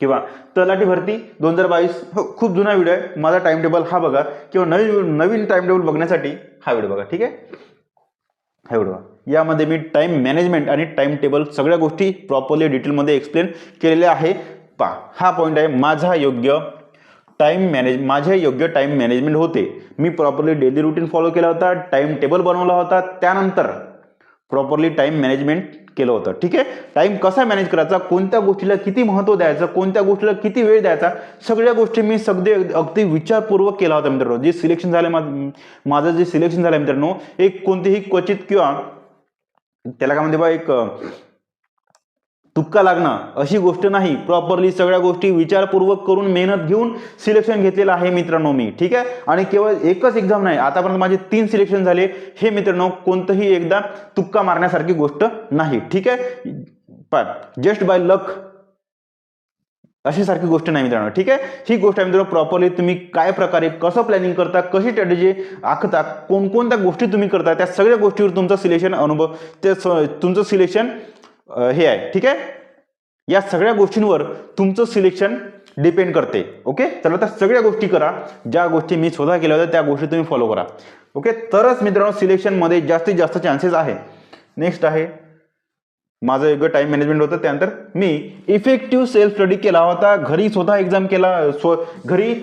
किंवा तलाठी भरती 2022 खूप जुना व्हिडिओ आहे, माझा टाइम टेबल हा बघा, किंवा नवीन टाइम टेबल बघण्यासाठी हा व्हिडिओ बघा. ठीक आहे, हा व्हिडिओ. यामध्ये मी टाइम मॅनेजमेंट आणि टाइम टेबल सगळ्या गोष्टी प्रॉपरली डिटेलमध्ये एक्सप्लेन केलेल्या आहे. पहा, हा पॉईंट आहे माझे योग्य टाइम मॅनेजमेंट होते. Me properly daily routine follow केला होता, टाइम टेबल बनवला होता, त्यानंतर प्रॉपरली टाइम मॅनेजमेंट केलं होतं. ठीक आहे, टाइम कसा मॅनेज करायचा, कोणत्या गोष्टीला किती महत्त्व द्यायचं, कोणत्या गोष्टीला किती वेळ द्यायचा, सगळ्या गोष्टी मी अगदी विचारपूर्वक केला होता मित्रांनो. जे सिलेक्शन झालं माझं जे सिलेक्शन झालं मित्रांनो, एक कोणतीही क्वचित किंवा त्याला काय म्हणते बा, एक तुक्का लागणं अशी गोष्ट नाही. प्रॉपरली सगळ्या गोष्टी विचारपूर्वक करून मेहनत घेऊन सिलेक्शन घेतलेलं आहे मित्रांनो मी. ठीक आहे, आणि केवळ एकच एक्झाम नाही, आतापर्यंत माझे 3 सिलेक्शन झाले. हे मित्रांनो कोणतंही एकदा तुक्का मारण्यासारखी गोष्ट नाही. ठीक आहे, जस्ट बाय लक अशी सारखी गोष्ट नाही मित्रांनो, ठीक आहे. ही गोष्ट आहे मित्रांनो, प्रॉपरली तुम्ही काय प्रकारे कसं प्लॅनिंग करता, कशी स्ट्रॅटेजी आखता, कोणकोणत्या गोष्टी तुम्ही करता, त्या सगळ्या गोष्टीवर तुमचं सिलेक्शन अनुभव तुमचं सिलेक्शन हे आहे, ठीक आहे. या सगळ्या गोष्टींवर तुमचं सिलेक्शन डिपेंड करते. ओके, चला तर सगळ्या गोष्टी करा, ज्या गोष्टी मी स्वतः केल्या होत्या त्या गोष्टी तुम्ही फॉलो करा. ओके, तरच मित्रांनो सिलेक्शनमध्ये जास्तीत जास्त चान्सेस आहे. नेक्स्ट आहे माझं एक टाइम मॅनेजमेंट होतं. त्यानंतर मी इफेक्टिव्ह सेल्फ स्टडी केला होता, घरी स्वतः एक्झाम केला, घरी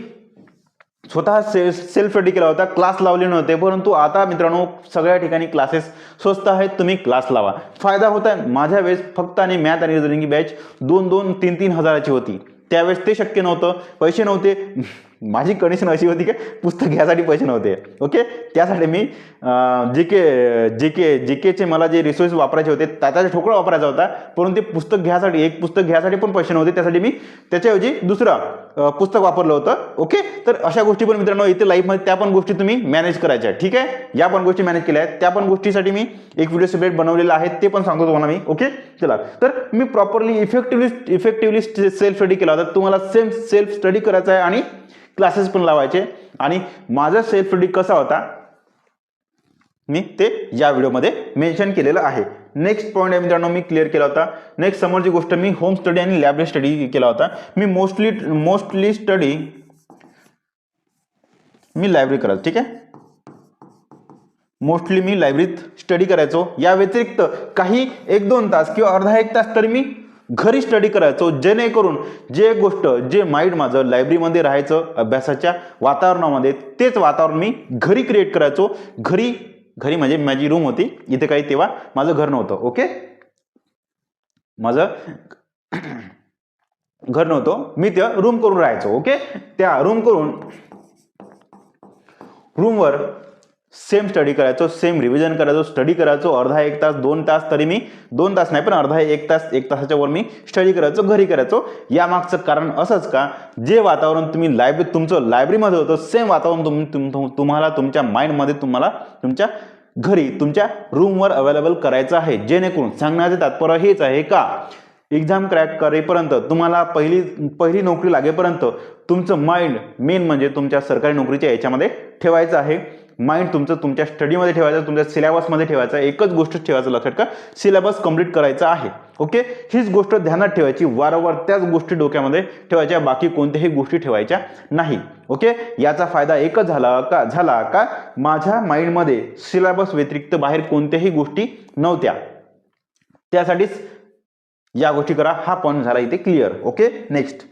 स्वतः सेल्फ स्टडी केला होता, क्लास लावले नव्हते. परंतु आता मित्रांनो सगळ्या ठिकाणी क्लासेस स्वस्त आहेत, तुम्ही क्लास लावा, फायदा होत आहे. माझ्या वेळेस फक्त आणि मॅथ आणि रिझनिंग बॅच 2-2, 3-3 हजाराची होती. त्यावेळेस ते शक्य नव्हतं, पैसे नव्हते. माझी कंडिशन अशी होती की पुस्तक घ्यायसाठी पैसे नव्हते. ओके, त्यासाठी मी जीकेचे मला जे रिसोर्स वापरायचे होते त्याचा ठोकळा वापरायचा होता, परंतु ते पुस्तक घ्यायसाठी एक पुस्तक घ्यायसाठी पण पैसे नव्हते. त्यासाठी मी त्याच्याऐवजी दुसरं पुस्तक वापरलं होतं. ओके, तर अशा गोष्टी पण मित्रांनो इथे लाईफमध्ये त्या पण गोष्टी तुम्ही मॅनेज करायच्या, ठीक आहे. या पण गोष्टी मॅनेज केल्या आहेत, त्या पण गोष्टीसाठी मी एक व्हिडिओ सेपरेट बनवलेला आहे, ते पण सांगतो तुम्हाला मी. ओके, चला तर me properly effectively self study केला होता. तुम्हाला सेल्फ स्टडी करायचा आहे आणि क्लासेस पण लावायचे. आणि माझा सेल्फ स्टडी कसा होता मी ते या व्हिडिओमध्ये मेन्शन केलेलं आहे. नेक्स्ट पॉईंट आहे मित्रांनो, मी क्लिअर केला होता. नेक्स्ट समोरची गोष्ट, मी होम स्टडी आणि लॅबरेटरी स्टडी केला होता. मी मोस्टली स्टडी मी लायब्ररी करायचो, ठीक आहे. मोस्टली मी लायब्ररीत स्टडी करायचो. या व्यतिरिक्त काही 1-2 तास किंवा अर्धा 1 तास तरी मी घरी स्टडी करायचो, जेणेकरून जे माइंड माझं लायब्ररीमध्ये राहायचं अभ्यासाच्या वातावरणामध्ये, तेच वातावरण मी घरी क्रिएट करायचो. घरी म्हणजे माझी रूम होती, इथे काही तेव्हा माझं घर नव्हतं. ओके, माझं घर नव्हतं, मी त्या रूम करून राहायचो. ओके, त्या रूमवर सेम स्टडी करायचो, सेम रिव्हिजन करायचो, स्टडी करायचो. अर्धा 1 तास 2 तास तरी मी 2 तास नाही पण अर्धा 1 तास 1 तासाच्या वर मी स्टडी करायचो, घरी करायचो. या मागचं कारण असंच का, जे वातावरण तुम्ही तुमचं लायब्ररीमध्ये होतं, सेम वातावरण तुम्हाला तुमच्या माइंडमध्ये तुमच्या घरी तुमच्या रूमवर अवेलेबल करायचं आहे. जेणेकरून सांगण्याचे तात्पर्य हेच आहे का, एक्झाम क्रॅक करेपर्यंत तुम्हाला पहिली नोकरी लागेपर्यंत तुमचं माइंड मेन म्हणजे तुमच्या सरकारी नोकरीच्या याच्यामध्ये ठेवायचं आहे. माइंड तुमच्या स्टडीमध्ये ठेवायचं, तुमच्या सिलेबसमध्ये ठेवायचं. एकच गोष्ट ठेवायचं लक्षात का, सिलेबस कंप्लीट करायचा आहे. ओके, हीच गोष्ट ध्यानात ठेवायची, वारंवार त्याच गोष्टी डोक्यामध्ये ठेवायच्या, बाकी कोणत्याही गोष्टी ठेवायच्या नाही. ओके, याचा फायदा एकच झाला का माझ्या माइंडमध्ये सिलेबस व्यतिरिक्त बाहेर कोणत्याही गोष्टी नव्हत्या. त्यासाठीच या गोष्टी करा. हा पॉईंट झाला इथे क्लिअर. ओके, नेक्स्ट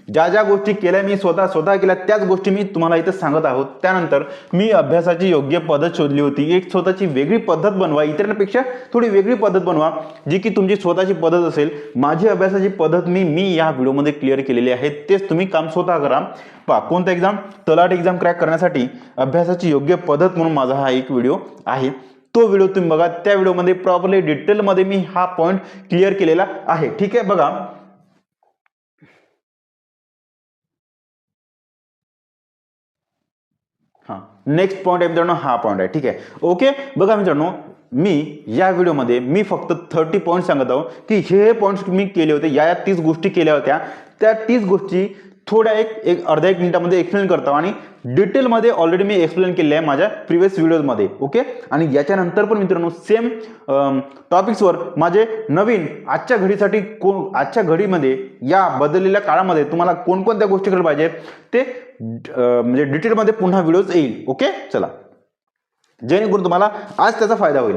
ज्या गोष्टी केल्या मी स्वतः केल्या त्याच गोष्टी मी तुम्हाला इथे सांगत आहोत. त्यानंतर मी अभ्यासाची योग्य पद्धत शोधली होती. एक स्वतःची वेगळी पद्धत बनवा, इतरांपेक्षा थोडी वेगळी पद्धत बनवा, जी की तुमची स्वतःची पद्धत असेल. माझी अभ्यासाची पद्धत मी या व्हिडिओमध्ये क्लिअर केलेली आहे, तेच तुम्ही काम स्वतः करा. कोणता एक्झाम, तलाठी एक्झाम क्रॅक करण्यासाठी अभ्यासाची योग्य पद्धत म्हणून माझा हा एक व्हिडिओ आहे. तो व्हिडिओ तुम्ही बघा, त्या व्हिडिओमध्ये प्रॉपरली डिटेलमध्ये मी हा पॉईंट क्लिअर केलेला आहे. ठीक आहे, बघा नेक्स्ट पॉईंट आहे मित्रांनो, हा पॉईंट आहे. ठीक आहे, ओके. बघा मित्रांनो, मी या व्हिडिओमध्ये मी फक्त 30 पॉईंट सांगत आहोत की हे पॉईंट्स मी केले होते, या 30 गोष्टी केल्या होत्या. त्या 30 गोष्टी थोड्या एक अर्धा 1 मिनिटामध्ये एक्सप्लेन करतो आणि डिटेलमध्ये ऑलरेडी मी एक्सप्लेन केले आहे माझ्या प्रिव्हियस व्हिडिओमध्ये. ओके, आणि याच्यानंतर पण मित्रांनो सेम टॉपिक्सवर माझे नवीन आजच्या घडीमध्ये या बदललेल्या काळामध्ये तुम्हाला कोणकोणत्या गोष्टी करायला पाहिजे ते म्हणजे डिटेलमध्ये पुन्हा व्हिडिओज येईल. ओके, चला, जेणेकरून तुम्हाला आज त्याचा फायदा होईल.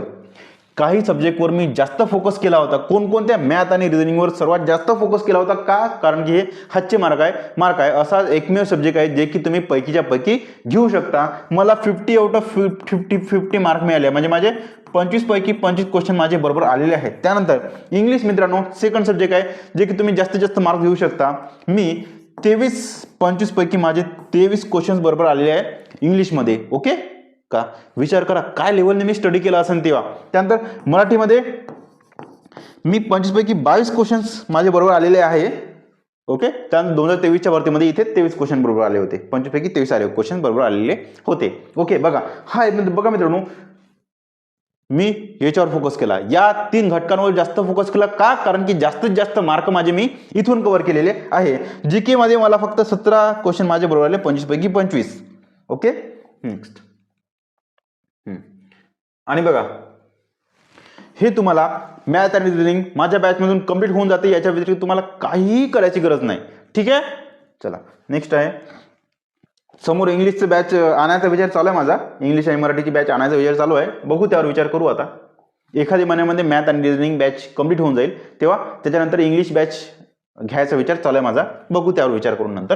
काही सब्जेक्टवर मी जास्त फोकस केला होता, कोणकोणत्या मॅथ आणि रिझनिंगवर सर्वात जास्त फोकस केला होता का, कारण की हे हातचे मार्क आहे. असा एकमेव सब्जेक्ट आहे जे की तुम्ही पैकीच्या पैकी घेऊ शकता. मला 50 आउट ऑफ 50 मार्क मिळाले, म्हणजे माझे 25 पैकी 25 क्वेश्चन माझे बरोबर आलेले आहेत. त्यानंतर इंग्लिश मित्रांनो सेकंड सब्जेक्ट आहे जे की तुम्ही जास्तीत जास्त मार्क घेऊ शकता. मी 25 पैकी माझे 23 क्वेश्चन बरोबर आलेले आहेत इंग्लिशमध्ये. ओके, का विचार करा काय लेवलने मी स्टडी केला असेल तेव्हा. त्यानंतर मराठीमध्ये मी 25 पैकी 22 क्वेश्चन्स माझे बरोबर आलेले आहे. ओके, त्यानंतर 2023च्या भरतीमध्ये इथे 23 क्वेश्चन बरोबर आले होते, 25 पैकी 23 आले क्वेश्चन बरोबर आलेले होते. ओके, बघा मित्रांनो, मी याच्यावर फोकस केला, या 3 घटकांवर जास्त फोकस केला. का? कारण की जास्तीत जास्त मार्क माझे मी इथून कव्हर केलेले आहे. जीके मध्ये मला फक्त 17 क्वेश्चन माझे बरोबर आले, 25 पैकी 25. ओके. नेक्स्ट. आणि बघा, हे तुम्हाला मॅथ आणि रिझनिंग माझ्या बॅचमधून कंप्लीट होऊन जाते. याच्या व्यतिरिक्त तुम्हाला काहीही करायची गरज नाही. ठीक आहे. चला नेक्स्ट आहे, समोर इंग्लिशचं बॅच आणायचा विचार चालू आहे माझा. इंग्लिश आणि मराठीची बॅच आणायचा विचार चालू आहे. बघू, त्यावर विचार करू. आता एखाद्या महिन्यामध्ये मॅथ आणि रिझनिंग बॅच कंप्लीट होऊन जाईल, तेव्हा त्याच्यानंतर इंग्लिश बॅच घ्यायचा विचार चालू आहे माझा. बघू, त्यावर विचार करून नंतर.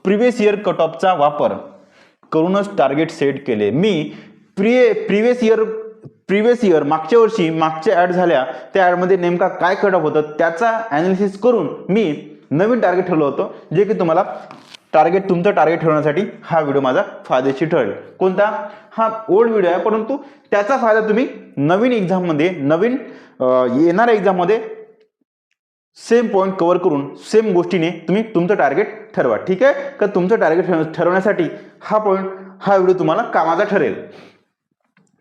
प्रिव्हियस इयर कट ऑफचा वापर करूनच टार्गेट सेट केले. मी प्रिव्हियस इयर मागच्या वर्षी मागच्या ऍड झाल्या त्या ऍडमध्ये नेमका काय कट ऑफ होतं त्याचा ॲनालिसिस करून मी नवीन टार्गेट ठरवलं होतं, जे की तुम्हाला तुमचं टार्गेट ठरवण्यासाठी हा व्हिडिओ माझा फायदेशीर ठरेल. कोणता? हा ओल्ड व्हिडिओ आहे, परंतु त्याचा फायदा तुम्ही नवीन एक्झाममध्ये, नवीन येणाऱ्या एक्झाममध्ये सेम पॉईंट कव्हर करून सेम गोष्टीने तुम्ही तुमचं टार्गेट ठरवा. ठीक आहे का? तुमचं टार्गेट ठरवण्यासाठी हा व्हिडिओ तुम्हाला कामाचा ठरेल.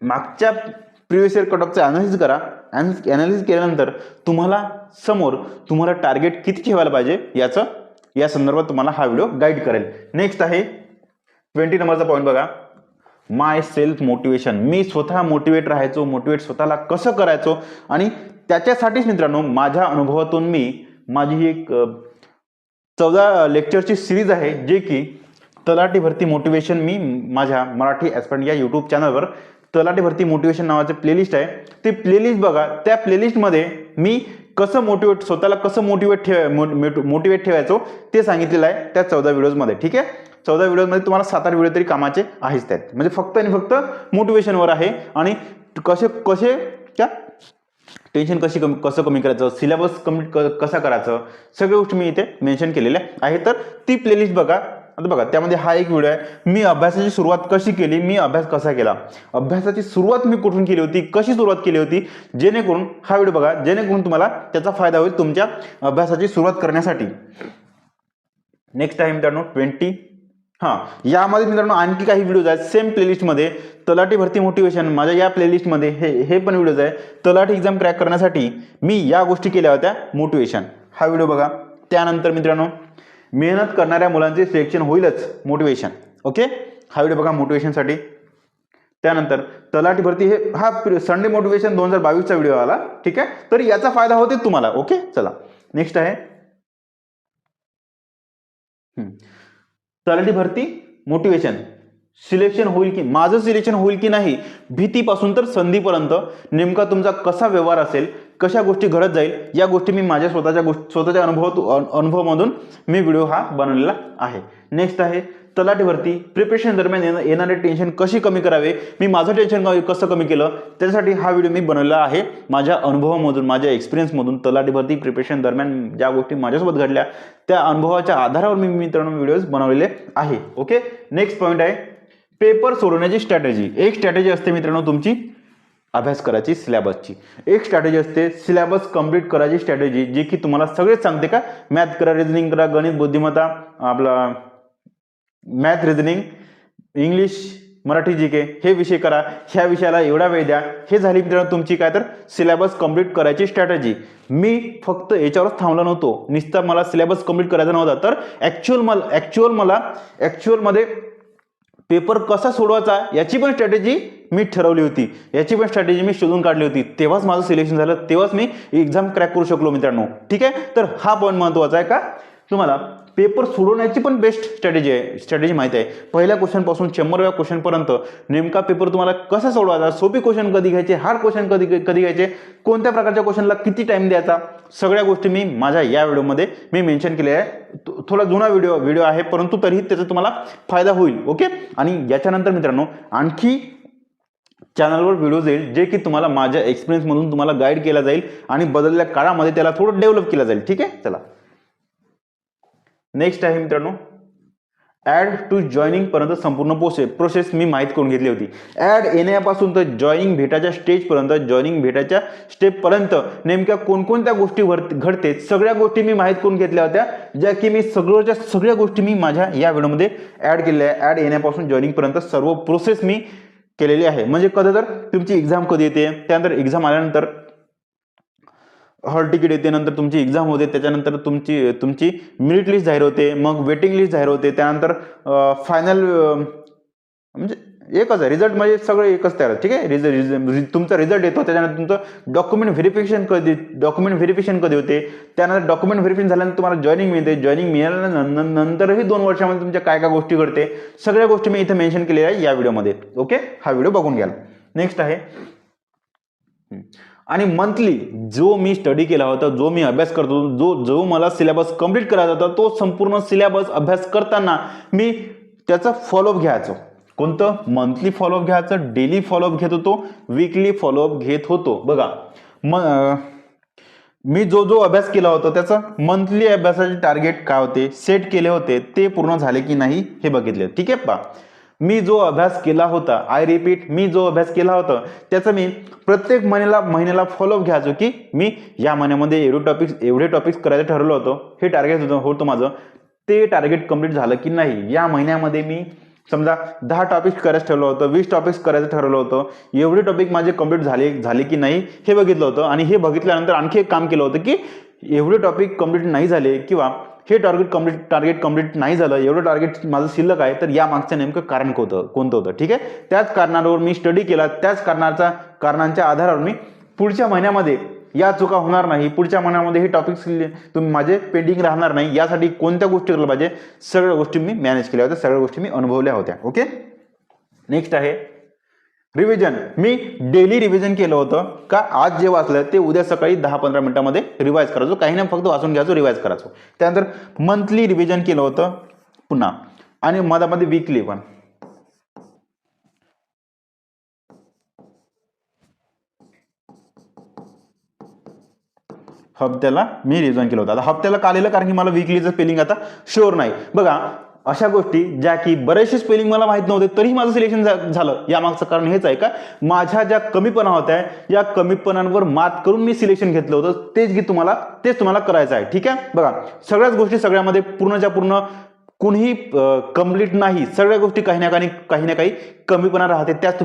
मागच्या प्रिव्हियस इयर कट ऑफचं ॲनालिसिस करा. ॲनालिसिस केल्यानंतर तुम्हाला टार्गेट किती ठेवायला पाहिजे या संदर्भात तुम्हाला हा व्हिडिओ गाईड करेल. नेक्स्ट आहे 20 नंबरचा पॉईंट बघा, माय सेल्फ मोटिवेशन. मी स्वतः मोटिवेट राहायचो, मोटिवेट स्वतःला कसं करायचो, आणि त्याच्यासाठीच मित्रांनो माझ्या अनुभवातून माझी ही एक 14 लेक्चरची सिरीज आहे, जे की तलाठी भरती मोटिवेशन. मी माझ्या मराठी ॲस्पिरंट या यूट्यूब चॅनलवर तलाठी भरती मोटिवेशन नावाचे प्लेलिस्ट आहे. ते प्लेलिस्ट बघा. त्या प्लेलिस्टमध्ये मी स्वतःला कसं मोटिवेट ठेवायचो ते सांगितलेलं आहे त्या 14 व्हिडिओजमध्ये. ठीक आहे. 14 व्हिडिओमध्ये तुम्हाला 7-8 व्हिडिओ तरी कामाचे आहेच त्यात. म्हणजे फक्त आणि फक्त मोटिवेशनवर आहे, आणि टेन्शन कसं कमी करायचं, सिलेबस कम्प्लीट कसा करायचं, सगळ्या गोष्टी मी इथे मेन्शन केलेल्या आहे. तर ती प्लेलिस्ट बघा. आता बघा, त्यामध्ये हा एक व्हिडिओ आहे, मी अभ्यासाची सुरुवात कशी केली, मी अभ्यास कसा केला, अभ्यासाची सुरुवात मी कुठून केली होती, कशी सुरुवात केली होती, जेणेकरून हा व्हिडिओ बघा, जेणेकरून तुम्हाला त्याचा फायदा होईल तुमच्या अभ्यासाची सुरुवात करण्यासाठी. नेक्स्ट आहे मित्रांनो 20. यामध्ये मित्रांनो आणखी काही व्हिडिओज आहेत सेम प्लेलिस्टमध्ये. तलाठी भरती मोटिवेशन माझ्या या प्लेलिस्टमध्ये हे पण व्हिडिओज आहे. तलाठी एक्झाम क्रॅक करण्यासाठी मी या गोष्टी केल्या होत्या, मोटिवेशन, हा व्हिडिओ बघा. त्यानंतर मित्रांनो मेहनत करणाऱ्या मुलांचे सिलेक्शन होईलच, मोटिवेशन. ओके, हा व्हिडिओ बघा मोटिवेशनसाठी. त्यानंतर तलाठी भरती, हा संडे मोटिवेशन 2022चा व्हिडिओ आला. ठीक आहे. तर याचा फायदा होते तुम्हाला. ओके. चला नेक्स्ट आहे तलाठी भरती मोटिवेशन. माझं सिलेक्शन होईल की नाही, भीतीपासून तर संधीपर्यंत नेमका तुमचा कसा व्यवहार असेल, कशा गोष्टी घडत जाईल, या गोष्टी मी माझ्या स्वतःच्या अनुभवामधून मी व्हिडिओ हा बनवलेला आहे. नेक्स्ट आहे तलाठी भरती प्रिपरेशन दरम्यान येणारे टेन्शन कशी कमी करावे, मी माझं टेन्शन कसं कमी केलं, त्यासाठी हा व्हिडिओ मी बनवलेला आहे. माझ्या अनुभवामधून, माझ्या एक्सपिरियन्समधून तलाठी भरती प्रिपरेशन दरम्यान ज्या गोष्टी माझ्यासोबत घडल्या त्या अनुभवाच्या आधारावर मी मित्रांनो व्हिडिओज बनवलेले आहे. ओके. नेक्स्ट पॉईंट आहे पेपर सोडवण्याची स्ट्रॅटेजी. एक स्ट्रॅटेजी असते मित्रांनो तुमची अभ्यास करायची, सिलेबसची. एक स्ट्रॅटेजी असते सिलेबस कंप्लीट करायची स्ट्रॅटेजी, जी की तुम्हाला सगळेच सांगते का, मॅथ करा, रिझनिंग करा, गणित, बुद्धिमत्ता, आपला math, reasoning, English, Marathi, GK हे विषय करा, ह्या विषयाला एवढा वेळ द्या. हे झाली मित्रांनो तुमची काय तर सिलेबस कंप्लीट करायची स्ट्रॅटेजी. मी फक्त याच्यावरच थांबलो नव्हतो, नुसता मला सिलेबस कंप्लीट करायचा नव्हता, तर ॲक्च्युअलमध्ये पेपर कसा सोडवायचा याची पण स्ट्रॅटेजी मी ठरवली होती, याची पण स्ट्रॅटेजी मी शोधून काढली होती. तेव्हाच माझं सिलेक्शन झालं, तेव्हाच मी एक्झाम क्रॅक करू शकलो मित्रांनो. ठीक आहे. तर हा पॉईंट महत्त्वाचा आहे का, तुम्हाला पेपर सोडवण्याची पण बेस्ट स्ट्रॅटेजी माहिती आहे. पहिल्या क्वेश्चन पासून 100व्या क्वेश्चन पर्यंत नेमका पेपर तुम्हाला कसा सोडवायचा, सोपे क्वेश्चन कधी घ्यायचे, हार्ड क्वेश्चन कधी घ्यायचे, कोणत्या प्रकारच्या क्वेश्चनला किती टाइम द्यायचा, सगळ्या गोष्टी मी माझ्या या व्हिडिओमध्ये मी मेन्शन केले आहे. थोडा जुना व्हिडिओ आहे, परंतु तरीही त्याचा तुम्हाला फायदा होईल. ओके. आणि याच्यानंतर मित्रांनो आणखी चॅनलवर व्हिडिओज येईल, जे की तुम्हाला माझ्या एक्सपिरियन्समधून तुम्हाला गाईड केला जाईल आणि बदललेल्या काळामध्ये त्याला थोडं डेव्हलप केलं जाईल. ठीक आहे. चला नेक्स्ट आहे मित्रांनो ऍड टू जॉईनिंग पर्यंत संपूर्ण प्रोसेस मी माहीत करून घेतली होती. ऍड येण्यापासून तर जॉईनिंग भेटायच्या स्टेजपर्यंत, जॉईनिंग भेटायच्या स्टेपपर्यंत नेमक्या कोणकोणत्या गोष्टी घडते सगळ्या गोष्टी मी माहीत करून घेतल्या होत्या, ज्या की मी सगळ्या गोष्टी मी माझ्या या व्हिडिओमध्ये ऍड केलेल्या आहे. ऍड येण्यापासून जॉईनिंग पर्यंत सर्व प्रोसेस मी केलेली आहे. म्हणजे कधी तर तुमची एक्झाम कधी येते, त्यानंतर एक्झाम आल्यानंतर हॉल तिकीट येते, नंतर तुमची एक्झाम होते, त्याच्यानंतर तुमची मेरिट लिस्ट जाहीर होते, मग वेटिंग लिस्ट जाहीर होते, त्यानंतर फायनल म्हणजे एकच आहे रिझल्ट, म्हणजे सगळं एकच तयार. ठीक आहे, तुमचा रिझल्ट येतो, त्याच्यानंतर तुमचं डॉक्युमेंट व्हेरिफिकेशन कधी होते, त्यानंतर डॉक्युमेंट व्हेरिफिकेशन झाल्यानंतर तुम्हाला जॉईनिंग मिळते, जॉईनिंग मिळाल्यानंतरही 2 वर्षामध्ये तुमच्या काय काय गोष्टी घडते, सगळ्या गोष्टी मी इथे मेन्शन केलेल्या आहे या व्हिडिओमध्ये. ओके, हा व्हिडिओ बघून घ्याल. नेक्स्ट आहे आणि मंथली जो मी स्टडी केला होता, जो मी अभ्यास करतो, जो मला सिलेबस कंप्लीट करायचा होता, तो संपूर्ण सिलेबस अभ्यास करताना मी त्याचा फॉलोअप घ्यायचो. कोणतं? मंथली फॉलोअप घ्यायचं, डेली फॉलोअप घेत होतो, वीकली फॉलोअप घेत होतो. बघा मी जो अभ्यास केला होता त्याचं मंथली अभ्यासाचे टार्गेट काय होते, सेट केले होते, ते पूर्ण झाले की नाही हे बघितले. ठीक आहे, मी जो अभ्यास केला होता, मी जो अभ्यास केला होता त्याचं मी प्रत्येक महिन्याला फॉलोअप घ्यायचो की मी या महिन्यामध्ये एवढे टॉपिक्स करायचं ठरवलं होतं, हे टार्गेट होतं माझं, ते टार्गेट कंप्लीट झालं की नाही. या महिन्यामध्ये मी समजा 10 टॉपिक्स करायचं ठरवलं होतं, 20 टॉपिक्स करायचं ठरवलं होतं, एवढे टॉपिक माझे कंप्लीट झाले की नाही हे बघितलं होतं. आणि हे बघितल्यानंतर आणखी एक काम केलं होतं की एवढे टॉपिक कंप्लीट नाही झाले किंवा हे टार्गेट कंप्लीट नाही झालं, एवढं टार्गेट माझं शिल्लक आहे, तर या मागचं नेमकं कारण कोणतं होतं. ठीक आहे, त्याच कारणावर मी स्टडी केला, त्याच कारणांच्या आधारावर मी पुढच्या महिन्यामध्ये या चुका होणार नाही, पुढच्या महिन्यामध्ये हे टॉपिक्स तुम्ही माझे पेंडिंग राहणार नाही, यासाठी कोणत्या गोष्टी करायला पाहिजे, सगळ्या गोष्टी मी मॅनेज केल्या होत्या, सगळ्या गोष्टी मी अनुभवल्या होत्या. ओके, नेक्स्ट आहे रिव्हिजन. मी डेली रिव्हिजन केलं होतं का आज जे वाचलं ते उद्या सकाळी 10-15 मिनिटांमध्ये रिवाइज करायचो, काही नाही फक्त वाचून घ्यायचो, रिवाइज करायचो. त्यानंतर मंथली रिव्हिजन केलं होतं पुन्हा, आणि मधामध्ये वीकली पण. हप्त्याला मी रिव्हिजन केलं होतं. आता हप्त्याला का लिहिलं, कारण की मला वीकलीचं स्पेलिंग आता शुअर नाही. बघा अशा गोष्टी ज्या की बरेचसे स्पेलिंग मला माहित नव्हते तरी माझं सिलेक्शन झालं, यामागचं कारण हेच आहे का माझ्या ज्या कमीपणा होत्या या कमीपणांवर मात करून मी सिलेक्शन घेतलं होतं, तेच तुम्हाला करायचं आहे. ठीक आहे, बघा सगळ्याच गोष्टी सगळ्यामध्ये पूर्णच्या पूर्ण कुणीही कंप्लीट नाही, सगळ्या गोष्टी काही ना काही कमीपणा राहते. त्याच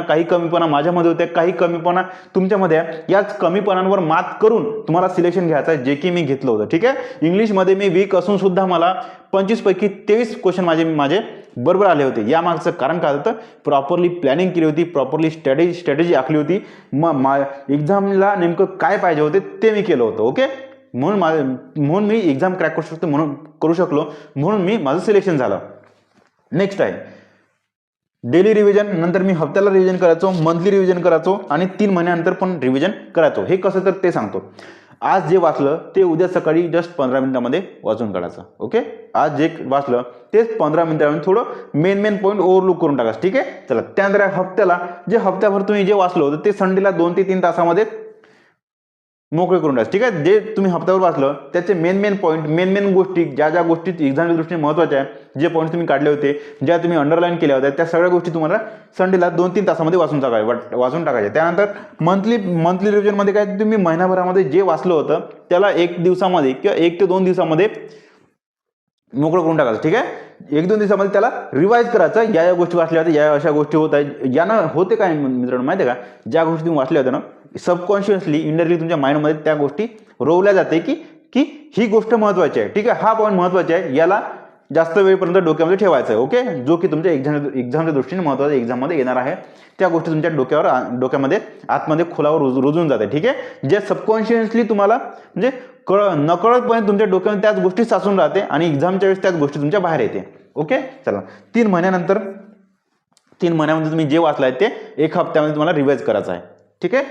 काही कमीपणा माझ्यामध्ये होत्या, काही कमीपणा तुमच्यामध्ये. याच कमीपणांवर मात करून तुम्हाला सिलेक्शन घ्यायचं आहे, जे की मी घेतलं होतं. ठीक आहे, इंग्लिशमध्ये मी वीक असून सुद्धा मला 25 पैकी 23 क्वेश्चन माझे बरोबर आले होते. यामागचं कारण काय होतं, प्रॉपरली प्लॅनिंग केली होती, प्रॉपरली स्ट्रॅटेजी आखली होती, एक्झामला नेमकं काय पाहिजे होते ते मी केलं होतं. ओके, म्हणून मी एक्झाम क्रॅक करू शकलो, म्हणून मी माझं सिलेक्शन झालं. नेक्स्ट आहे डेली रिव्हिजन. नंतर मी हप्त्याला रिव्हिजन करायचो, मंथली रिव्हिजन करायचो आणि 3 महिन्यानंतर पण रिव्हिजन करायचो. हे कसं तर ते सांगतो. आज जे वाचलं ते उद्या सकाळी जस्ट 15 मिनिटांमध्ये वाचून काढायचं. ओके, आज जे वाचलं तेच 15 मिनिटांमध्ये थोडं मेन पॉईंट ओव्हरलुक करून टाकायचं. ठीक आहे, चला. त्यानंतर हप्त्याभर तुम्ही जे वाचलं होतं ते संडेला 2 ते 3 तासामध्ये मोकळे करून टाकायचं. ठीक आहे, जे तुम्ही हप्त्यावर वाचलं त्याचे मेन पॉईंट, मेन गोष्टी, ज्या गोष्टी एक्झामच्या दृष्टीने महत्त्वाच्या आहे, जे पॉईंट तुम्ही काढले होते, ज्या तुम्ही अंडरलाईन केल्या होत्या, त्या सगळ्या गोष्टी तुम्हाला संडेला 2-3 तासामध्ये वाचून टाकायच्या. त्यानंतर मंथली रिव्हिजनमध्ये काय, तुम्ही महिनाभरामध्ये जे वाचलं होतं त्याला 1 दिवसामध्ये किंवा 1 ते 2 दिवसामध्ये मोकळं करून टाकायचं. ठीक आहे, 1-2 दिवसामध्ये त्याला रिवाइज करायचं. या गोष्टी वाचल्या होत्या, या अशा गोष्टी होत आहेत. यानं होते काय मित्रांनो माहिती आहे का, ज्या गोष्टी तुम्ही वाचल्या होत्या ना, सबकॉन्शियसली इनडायरेक्टली तुमच्या माइंडमध्ये त्या गोष्टी रोवल्या जाते की ही गोष्ट महत्त्वाची आहे. ठीक आहे, हा पॉईंट महत्त्वाचा आहे, याला जास्त वेळपर्यंत डोक्यामध्ये ठेवायचं आहे. ओके, जो की तुमच्या एक्झामच्या दृष्टीने महत्त्वाचा एक्झाममध्ये येणार आहे, त्या गोष्टी तुमच्या डोक्यामध्ये आतमध्ये खोलावर रुजून जाते. ठीक आहे, जे सबकॉन्शियसली तुम्हाला म्हणजे नकळतपणे तुमच्या डोक्यामध्ये त्याच गोष्टी साचून राहते आणि एक्झामच्या वेळेस त्याच गोष्टी तुमच्या बाहेर येते. ओके, चला. 3 महिन्यामध्ये तुम्ही जे वाचलं आहे ते 1 हप्त्यामध्ये तुम्हाला रिवाइज करायचं आहे. ठीक आहे,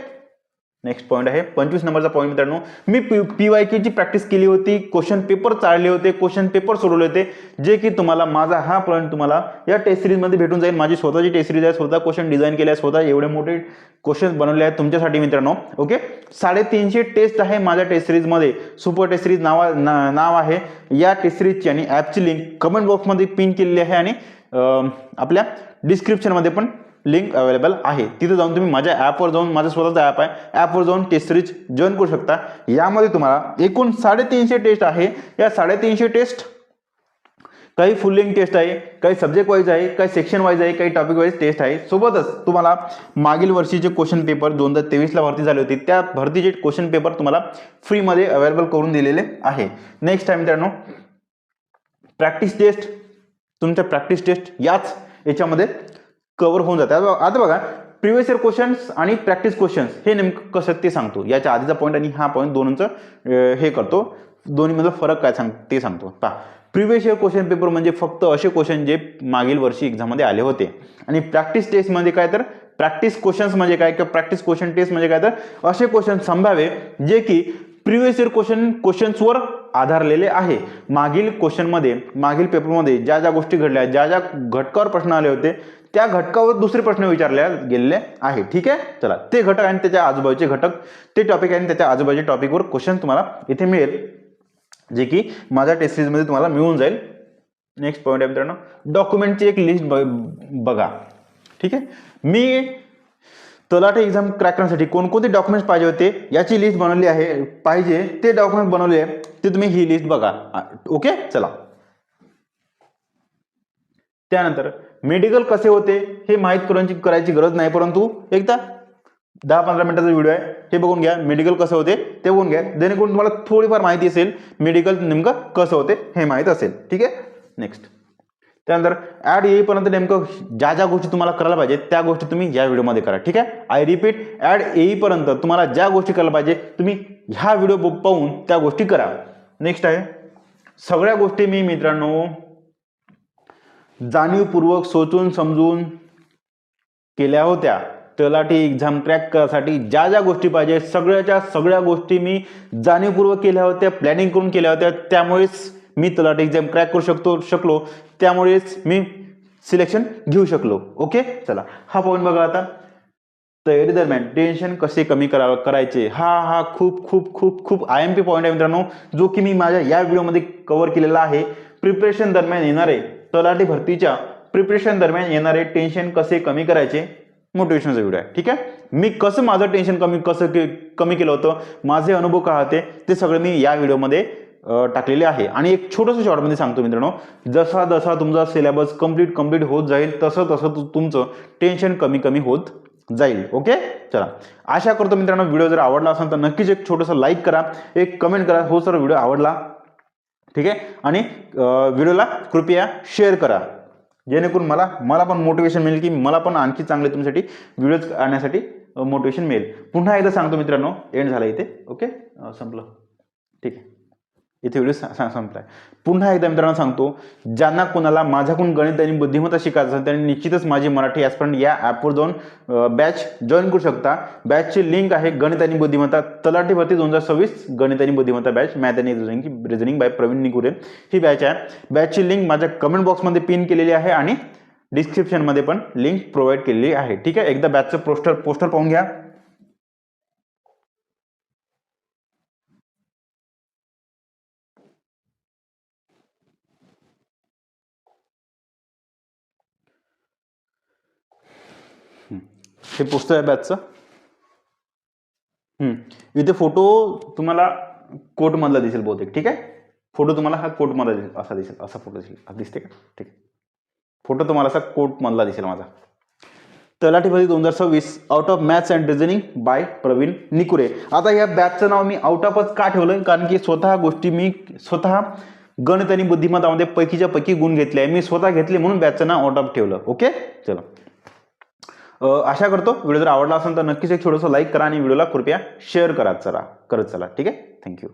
नेक्स्ट पॉईंट आहे 25 नंबरचा पॉईंट. मित्रांनो, मी PYQची प्रॅक्टिस केली होती, क्वेश्चन पेपर चाळले होते, क्वेश्चन पेपर सोडवले होते, जे की तुम्हाला माझा हा पॉईंट तुम्हाला या टेस्ट सिरीजमध्ये भेटून जाईल. माझी स्वतःची टेस्ट सिरीज आहे, स्वतः क्वेश्चन डिझाईन केले आहे, स्वतः एवढे मोठे क्वेश्चन बनवले आहेत तुमच्यासाठी मित्रांनो. ओके, 350 टेस्ट आहे माझ्या टेस्ट सिरीजमध्ये. सुपर टेस्ट सिरीज नाव आहे या टेस्ट सिरीजची, आणि ॲपची लिंक कमेंट बॉक्समध्ये पिन केलेली आहे आणि आपल्या डिस्क्रिप्शनमध्ये पण लिंक अवेलेबल आहे. तिथे जाऊन तुम्ही माझ्या ॲपवर जाऊन, माझं स्वतःचा ॲप आहे, ॲपवर जाऊन टेस्ट सिरीज जॉईन करू शकता. यामध्ये तुम्हाला एकूण 350 टेस्ट आहे. या 350 टेस्ट काही फुल लेंथ टेस्ट आहे, काही सब्जेक्ट वाईज आहे, काही सेक्शन वाईज आहे, काही टॉपिक वाईज टेस्ट आहे. सोबतच तुम्हाला मागील वर्षीचे क्वेश्चन पेपर 2023ला भरती झाले होते त्या भरतीचे क्वेश्चन पेपर तुम्हाला फ्रीमध्ये अवेलेबल करून दिलेले आहे. नेक्स्ट आहे मित्रांनो प्रॅक्टिस टेस्ट. तुमच्या प्रॅक्टिस टेस्ट याच्यामध्ये कव्हर होऊन जातात. आता बघा प्रिव्हियस इयर क्वेश्चन्स आणि प्रॅक्टिस क्वेश्चन्स हे नेमकं कसं ते सांगतो. याच्या आधीचा पॉईंट आणि हा पॉईंट दोन्हीचं हे करतो, दोन्हीमधला फरक काय ते सांगतो. पहा प्रिव्हियस इयर क्वेश्चन पेपर म्हणजे फक्त असे क्वेश्चन जे मागील वर्षी एक्झाममध्ये आले होते. आणि प्रॅक्टिस टेस्ट म्हणजे काय तर प्रॅक्टिस क्वेश्चन्स म्हणजे काय किंवा प्रॅक्टिस क्वेश्चन टेस्ट म्हणजे काय तर असे क्वेश्चन संभाव्य जे की प्रिव्हियस इयर क्वेश्चन्सवर आधारलेले आहे. मागील क्वेश्चनमध्ये मागील पेपरमध्ये ज्या ज्या गोष्टी घडल्या, ज्या ज्या घटकावर प्रश्न आले होते त्या घटकावर दुसरे प्रश्न विचारले गेलेले आहे. ठीक आहे, चला ते घटक आणि त्याच्या आजूबाजूचे घटक, ते टॉपिक आणि त्याच्या आजूबाजूच्या टॉपिकवर क्वेश्चन तुम्हाला इथे मिळेल, जे की माझ्या टेस्ट सिरीजमध्ये तुम्हाला मिळून जाईल. नेक्स्ट पॉईंट आहे मित्रांनो डॉक्युमेंटची एक लिस्ट बघा. ठीक आहे, मी तलाठी एक्झाम क्रॅक करण्यासाठी कोणकोणते डॉक्युमेंट्स पाहिजे होते याची लिस्ट बनवली आहे. पाहिजे ते डॉक्युमेंट बनवले आहे ते तुम्ही ही लिस्ट बघा. ओके, चला त्यानंतर मेडिकल कसे होते हे माहीत करायची गरज नाही, परंतु एकदा 10-15 मिनिटाचा व्हिडिओ आहे, हे बघून घ्या. मेडिकल कसं होते ते बघून घ्या, जेणेकरून तुम्हाला थोडीफार माहिती असेल मेडिकल नेमकं कसं होते हे माहीत असेल. ठीक आहे, नेक्स्ट त्यानंतर ॲड येईपर्यंत नेमकं ज्या ज्या गोष्टी तुम्हाला करायला पाहिजे त्या गोष्टी तुम्ही या व्हिडिओमध्ये करा. ठीक आहे, आय रिपीट ॲड येईपर्यंत तुम्हाला ज्या गोष्टी करायला पाहिजे तुम्ही ह्या व्हिडिओ पाहून त्या गोष्टी करा. नेक्स्ट आहे सगळ्या गोष्टी मी मित्रांनो जाणीवपूर्वक सोचून समजून केल्या होत्या. तलाठी एक्झाम क्रॅक करण्यासाठी ज्या ज्या गोष्टी पाहिजे सगळ्या गोष्टी मी जाणीवपूर्वक केल्या होत्या, प्लॅनिंग करून केल्या होत्या. त्यामुळेच मी तलाठी एक्झाम क्रॅक करू शकलो, त्यामुळेच मी सिलेक्शन घेऊ शकलो. ओके, चला हा पॉईंट बघा. आता तयारी दरम्यान टेन्शन कसे कमी करायचे हा खूप खूप खूप खूप IMP पॉईंट आहे मित्रांनो, जो की मी माझ्या या व्हिडिओमध्ये कव्हर केलेला आहे. प्रिपरेशन दरम्यान येणारे तलाठी भरतीच्या प्रिपरेशन दरम्यान येणारे टेन्शन कसे कमी करायचे मोटिवेशनचा व्हिडिओ आहे. ठीक आहे, मी कसं माझं टेन्शन कमी केलं होतं, माझे अनुभव काय होते ते सगळे मी या व्हिडिओमध्ये टाकलेले आहे. आणि एक छोटंसं शॉर्टमध्ये सांगतो मित्रांनो, जसा जसा तुमचा सिलेबस कंप्लीट होत जाईल तसं तुमचं टेन्शन कमी होत जाईल. ओके, चला आशा करतो मित्रांनो व्हिडिओ जर आवडला असेल तर नक्कीच एक छोटंसं लाईक करा, एक कमेंट करा, हो सर व्हिडिओ आवडला. ठीक आहे, आणि व्हिडिओला कृपया शेअर करा, जेणेकरून मला पण मोटिवेशन मिळेल की मला पण आणखी चांगले तुमच्यासाठी व्हिडिओज आणण्यासाठी मोटिवेशन मिळेल. पुन्हा एकदा सांगतो मित्रांनो, एंड झाला इथे. ओके, संपलं. ठीक आहे, इथे व्हिडिओ संपलाय. पुन्हा एकदा मित्रांनो सांगतो, ज्यांना कोणाला माझ्याकडून गणित आणि बुद्धिमत्ता शिकायचं असेल त्यांनी निश्चितच माझी मराठी ॲस्पिरंट या ॲपवर जाऊन बॅच जॉईन करू शकता. बॅचची लिंक आहे गणित आणि बुद्धिमत्ता तलाठी भरती 2026 गणित आणि बुद्धिमत्ता बॅच, मॅथ आणि रिझनिंग बाय प्रवीण निकुरे ही बॅच आहे. बॅचची लिंक माझ्या कमेंट बॉक्समध्ये पिन केलेली आहे आणि डिस्क्रिप्शनमध्ये पण लिंक प्रोव्हाइड केलेली आहे. ठीक आहे, एकदा बॅचचं पोस्टर पाहून घ्या. हे पोस्टर आहे बॅचचं. इथे फोटो तुम्हाला कोट मधला दिसेल बहुतेक. ठीक आहे, फोटो तुम्हाला हा कोट मधला दिसेल, असा फोटो दिसेल, दिसते का? ठीक आहे, फोटो तुम्हाला असा कोट मधला दिसेल माझा. Talathi Bharti 2026 out of maths and reasoning by Pravin Nikure. आता या बॅचचं नाव मी आउट ऑफच का ठेवलं, कारण की मी स्वतः गणित आणि बुद्धिमत्तामध्ये पैकीच्या पैकी गुण घेतले आहे, मी स्वतः घेतले म्हणून बॅचचं नाव आउट ऑफ ठेवलं. ओके, चला आशा करतो व्हिडिओ जर आवडला असेल तर नक्कीच एक छोटंसं लाईक करा आणि व्हिडिओला कृपया शेअर करा. चला. ठीक आहे, थँक्यू.